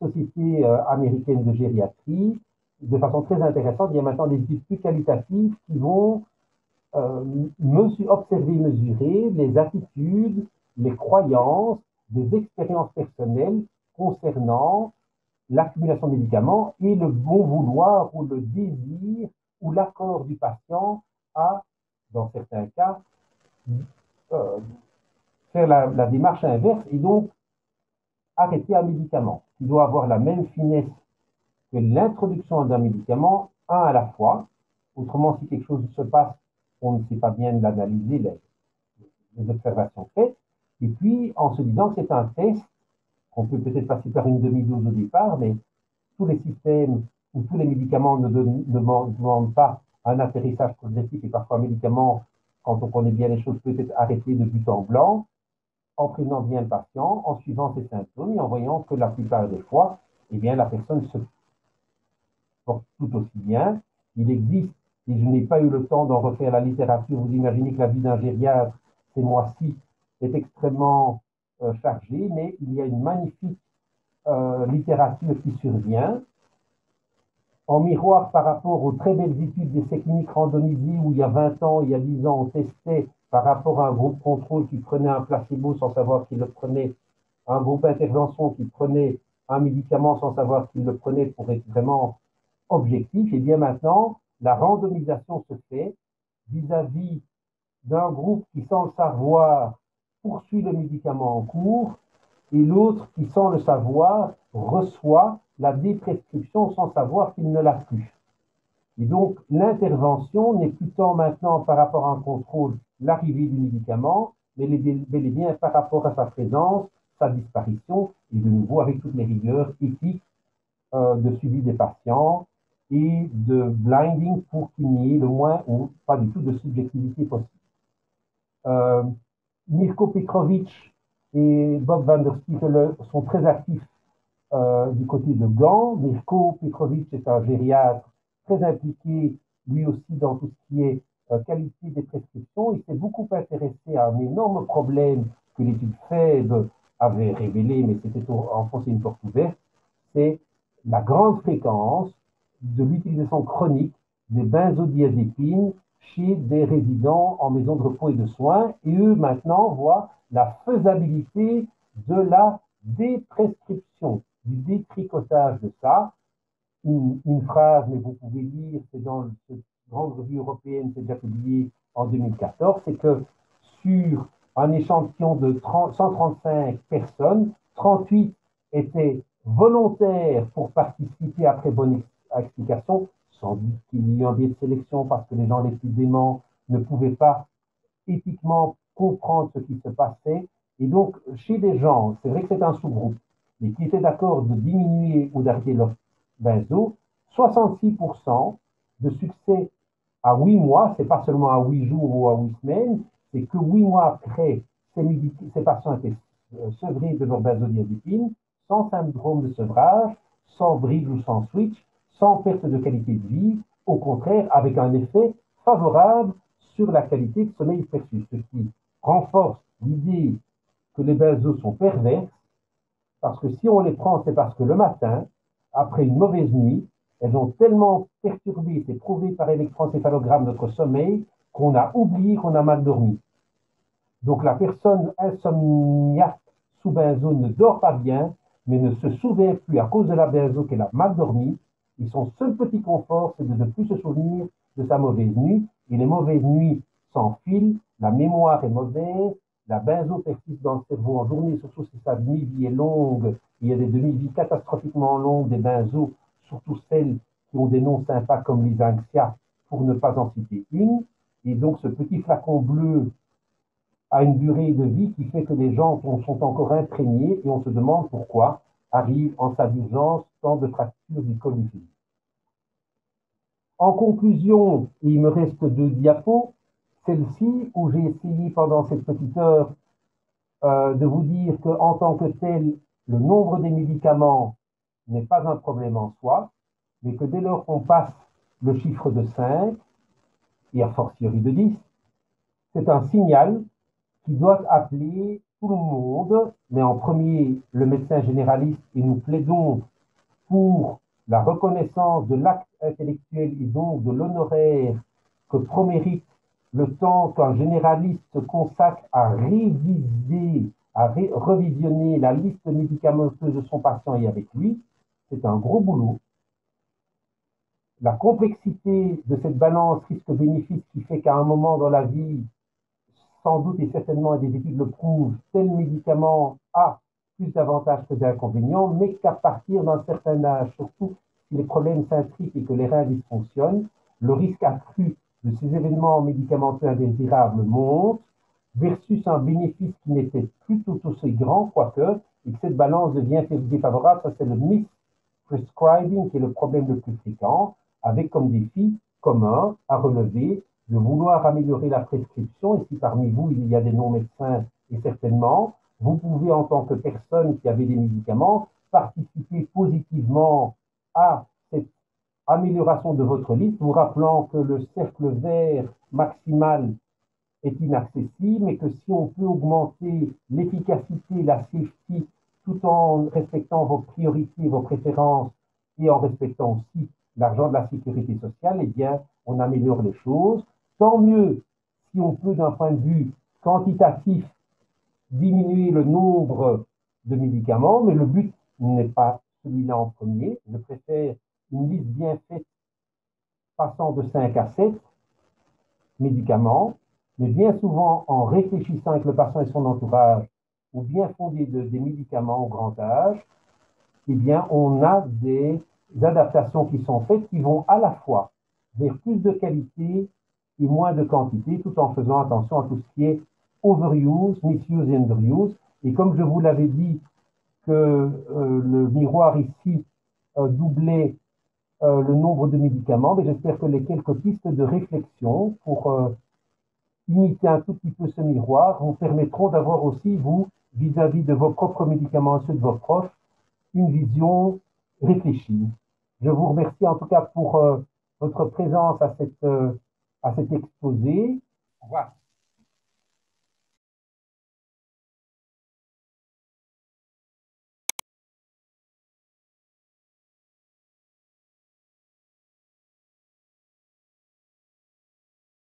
Société américaine de gériatrie, de façon très intéressante, il y a maintenant des études plus qualitatives qui vont observer, mesurer les attitudes, les croyances, des expériences personnelles concernant l'accumulation de médicaments et le bon vouloir ou le désir ou l'accord du patient à, dans certains cas, euh, faire la démarche inverse et donc arrêter un médicament qui doit avoir la même finesse que l'introduction d'un médicament, un à la fois. Autrement, si quelque chose se passe, on ne sait pas bien l'analyser, les observations faites. Et puis, en se disant que c'est un test, on peut peut-être passer par une demi-dose au départ, mais tous les systèmes ou tous les médicaments ne demandent pas un atterrissage progressif et parfois un médicament, quand on connaît bien les choses, peut être arrêté de but en blanc, en prévenant bien le patient, en suivant ses symptômes et en voyant que la plupart des fois, eh bien, la personne se porte tout aussi bien. Il existe, et je n'ai pas eu le temps d'en refaire la littérature, vous imaginez que la vie d'un gériatre, ces mois-ci, est extrêmement chargée, mais il y a une magnifique littérature qui survient. En miroir par rapport aux très belles études d'essais cliniques randomisés où il y a 20 ans, il y a 10 ans, on testait par rapport à un groupe contrôle qui prenait un placebo sans savoir qu'il le prenait, un groupe intervention qui prenait un médicament sans savoir qu'il le prenait pour être vraiment objectif. Et bien maintenant, la randomisation se fait vis-à-vis d'un groupe qui, sans le savoir, poursuit le médicament en cours et l'autre qui, sans le savoir, reçoit la déprescription sans savoir qu'il ne l'a plus. Et donc, l'intervention n'est plus tant maintenant par rapport à un contrôle, l'arrivée du médicament, mais bel et bien par rapport à sa présence, sa disparition, et de nouveau avec toutes les rigueurs éthiques de suivi des patients et de blinding pour qu'il n'y ait le moins ou pas du tout de subjectivité possible. Mirko Petrovic et Bob van der Stiefel sont très actifs du côté de Gand. Mirko Petrovic est un gériatre très impliqué, lui aussi, dans tout ce qui est qualité des prescriptions. Il s'est beaucoup intéressé à un énorme problème que l'étude FEB avait révélé, mais c'était enfoncer une porte ouverte, c'est la grande fréquence de l'utilisation chronique des benzodiazépines chez des résidents en maison de repos et de soins, et eux maintenant voient la faisabilité de la déprescription, du détricotage de ça. Une phrase, mais vous pouvez lire, c'est dans cette grande revue européenne, c'est déjà publié en 2014, c'est que sur un échantillon de 135 personnes, 38 étaient volontaires pour participer après bonne explication, sans doute qu'il y a eu un biais de sélection parce que les gens les plus déments ne pouvaient pas éthiquement comprendre ce qui se passait. Et donc, chez des gens, c'est vrai que c'est un sous-groupe, mais qui étaient d'accord de diminuer ou d'arrêter leur benzo, 66% de succès à 8 mois, c'est pas seulement à 8 jours ou à 8 semaines, c'est que 8 mois après, ces patients étaient sevrés de leur benzodiazépine, sans syndrome de sevrage, sans bridge ou sans switch, sans perte de qualité de vie, au contraire, avec un effet favorable sur la qualité de sommeil perçu, ce qui renforce l'idée que les benzos sont perverses, parce que si on les prend, c'est parce que le matin, après une mauvaise nuit, elles ont tellement perturbé, c'est prouvé par électroencéphalogramme, notre sommeil, qu'on a oublié qu'on a mal dormi. Donc la personne insomniaque sous benzo ne dort pas bien, mais ne se souvient plus à cause de la benzo qu'elle a mal dormi. Et son seul petit confort, c'est de ne plus se souvenir de sa mauvaise nuit. Et les mauvaises nuits s'enfilent, la mémoire est mauvaise, la benzo persiste dans le cerveau en journée, surtout si sa demi-vie est longue. Il y a des demi-vies catastrophiquement longues des benzos, surtout celles qui ont des noms sympas comme les Anxia, pour ne pas en citer une. Et donc ce petit flacon bleu a une durée de vie qui fait que les gens sont encore imprégnés et on se demande pourquoi arrive en sa d'urgence tant de fractures du col du fémur. En conclusion, il me reste 2 diapos, celle-ci où j'ai essayé pendant cette petite heure de vous dire qu'en tant que tel, le nombre des médicaments n'est pas un problème en soi, mais que dès lors qu'on passe le chiffre de 5, et a fortiori de 10, c'est un signal qui doit appeler tout le monde, mais en premier le médecin généraliste, et nous plaidons pour la reconnaissance de l'acte intellectuel et donc de l'honoraire que promérite le temps qu'un généraliste se consacre à réviser, à revisionner la liste médicamenteuse de son patient et avec lui. C'est un gros boulot. La complexité de cette balance risque-bénéfice qui fait qu'à un moment dans la vie, sans doute et certainement, et des études le prouvent, tel médicament a plus d'avantages que d'inconvénients, mais qu'à partir d'un certain âge, surtout si les problèmes s'intriquent et que les reins dysfonctionnent, le risque accru de ces événements médicamenteux indésirables monte, versus un bénéfice qui n'était plus tout aussi grand, quoique, et que cette balance devient défavorable. Ça, c'est le misprescribing qui est le problème le plus fréquent, avec comme défi commun à relever de vouloir améliorer la prescription. Et si parmi vous, il y a des non-médecins, et certainement, vous pouvez, en tant que personne qui avait des médicaments, participer positivement à cette amélioration de votre liste, vous rappelant que le cercle vert maximal est inaccessible, mais que si on peut augmenter l'efficacité, la safety, tout en respectant vos priorités, vos préférences, et en respectant aussi l'argent de la sécurité sociale, eh bien, on améliore les choses. Tant mieux si on peut, d'un point de vue quantitatif, diminuer le nombre de médicaments, mais le but n'est pas celui-là en premier. Je préfère une liste bien faite passant de 5 à 7 médicaments, Mais bien souvent, en réfléchissant avec le patient et son entourage, ou bien fonder des médicaments au grand âge, eh bien, on a des adaptations qui sont faites qui vont à la fois vers plus de qualité et moins de quantité, tout en faisant attention à tout ce qui est overuse, misuse et underuse. Et comme je vous l'avais dit, que le miroir ici doublait le nombre de médicaments, mais j'espère que les quelques pistes de réflexion pour imiter un tout petit peu ce miroir vous permettront d'avoir aussi, vous, vis-à-vis de vos propres médicaments et ceux de vos proches, une vision réfléchie. Je vous remercie en tout cas pour votre présence à cet exposé. Au revoir.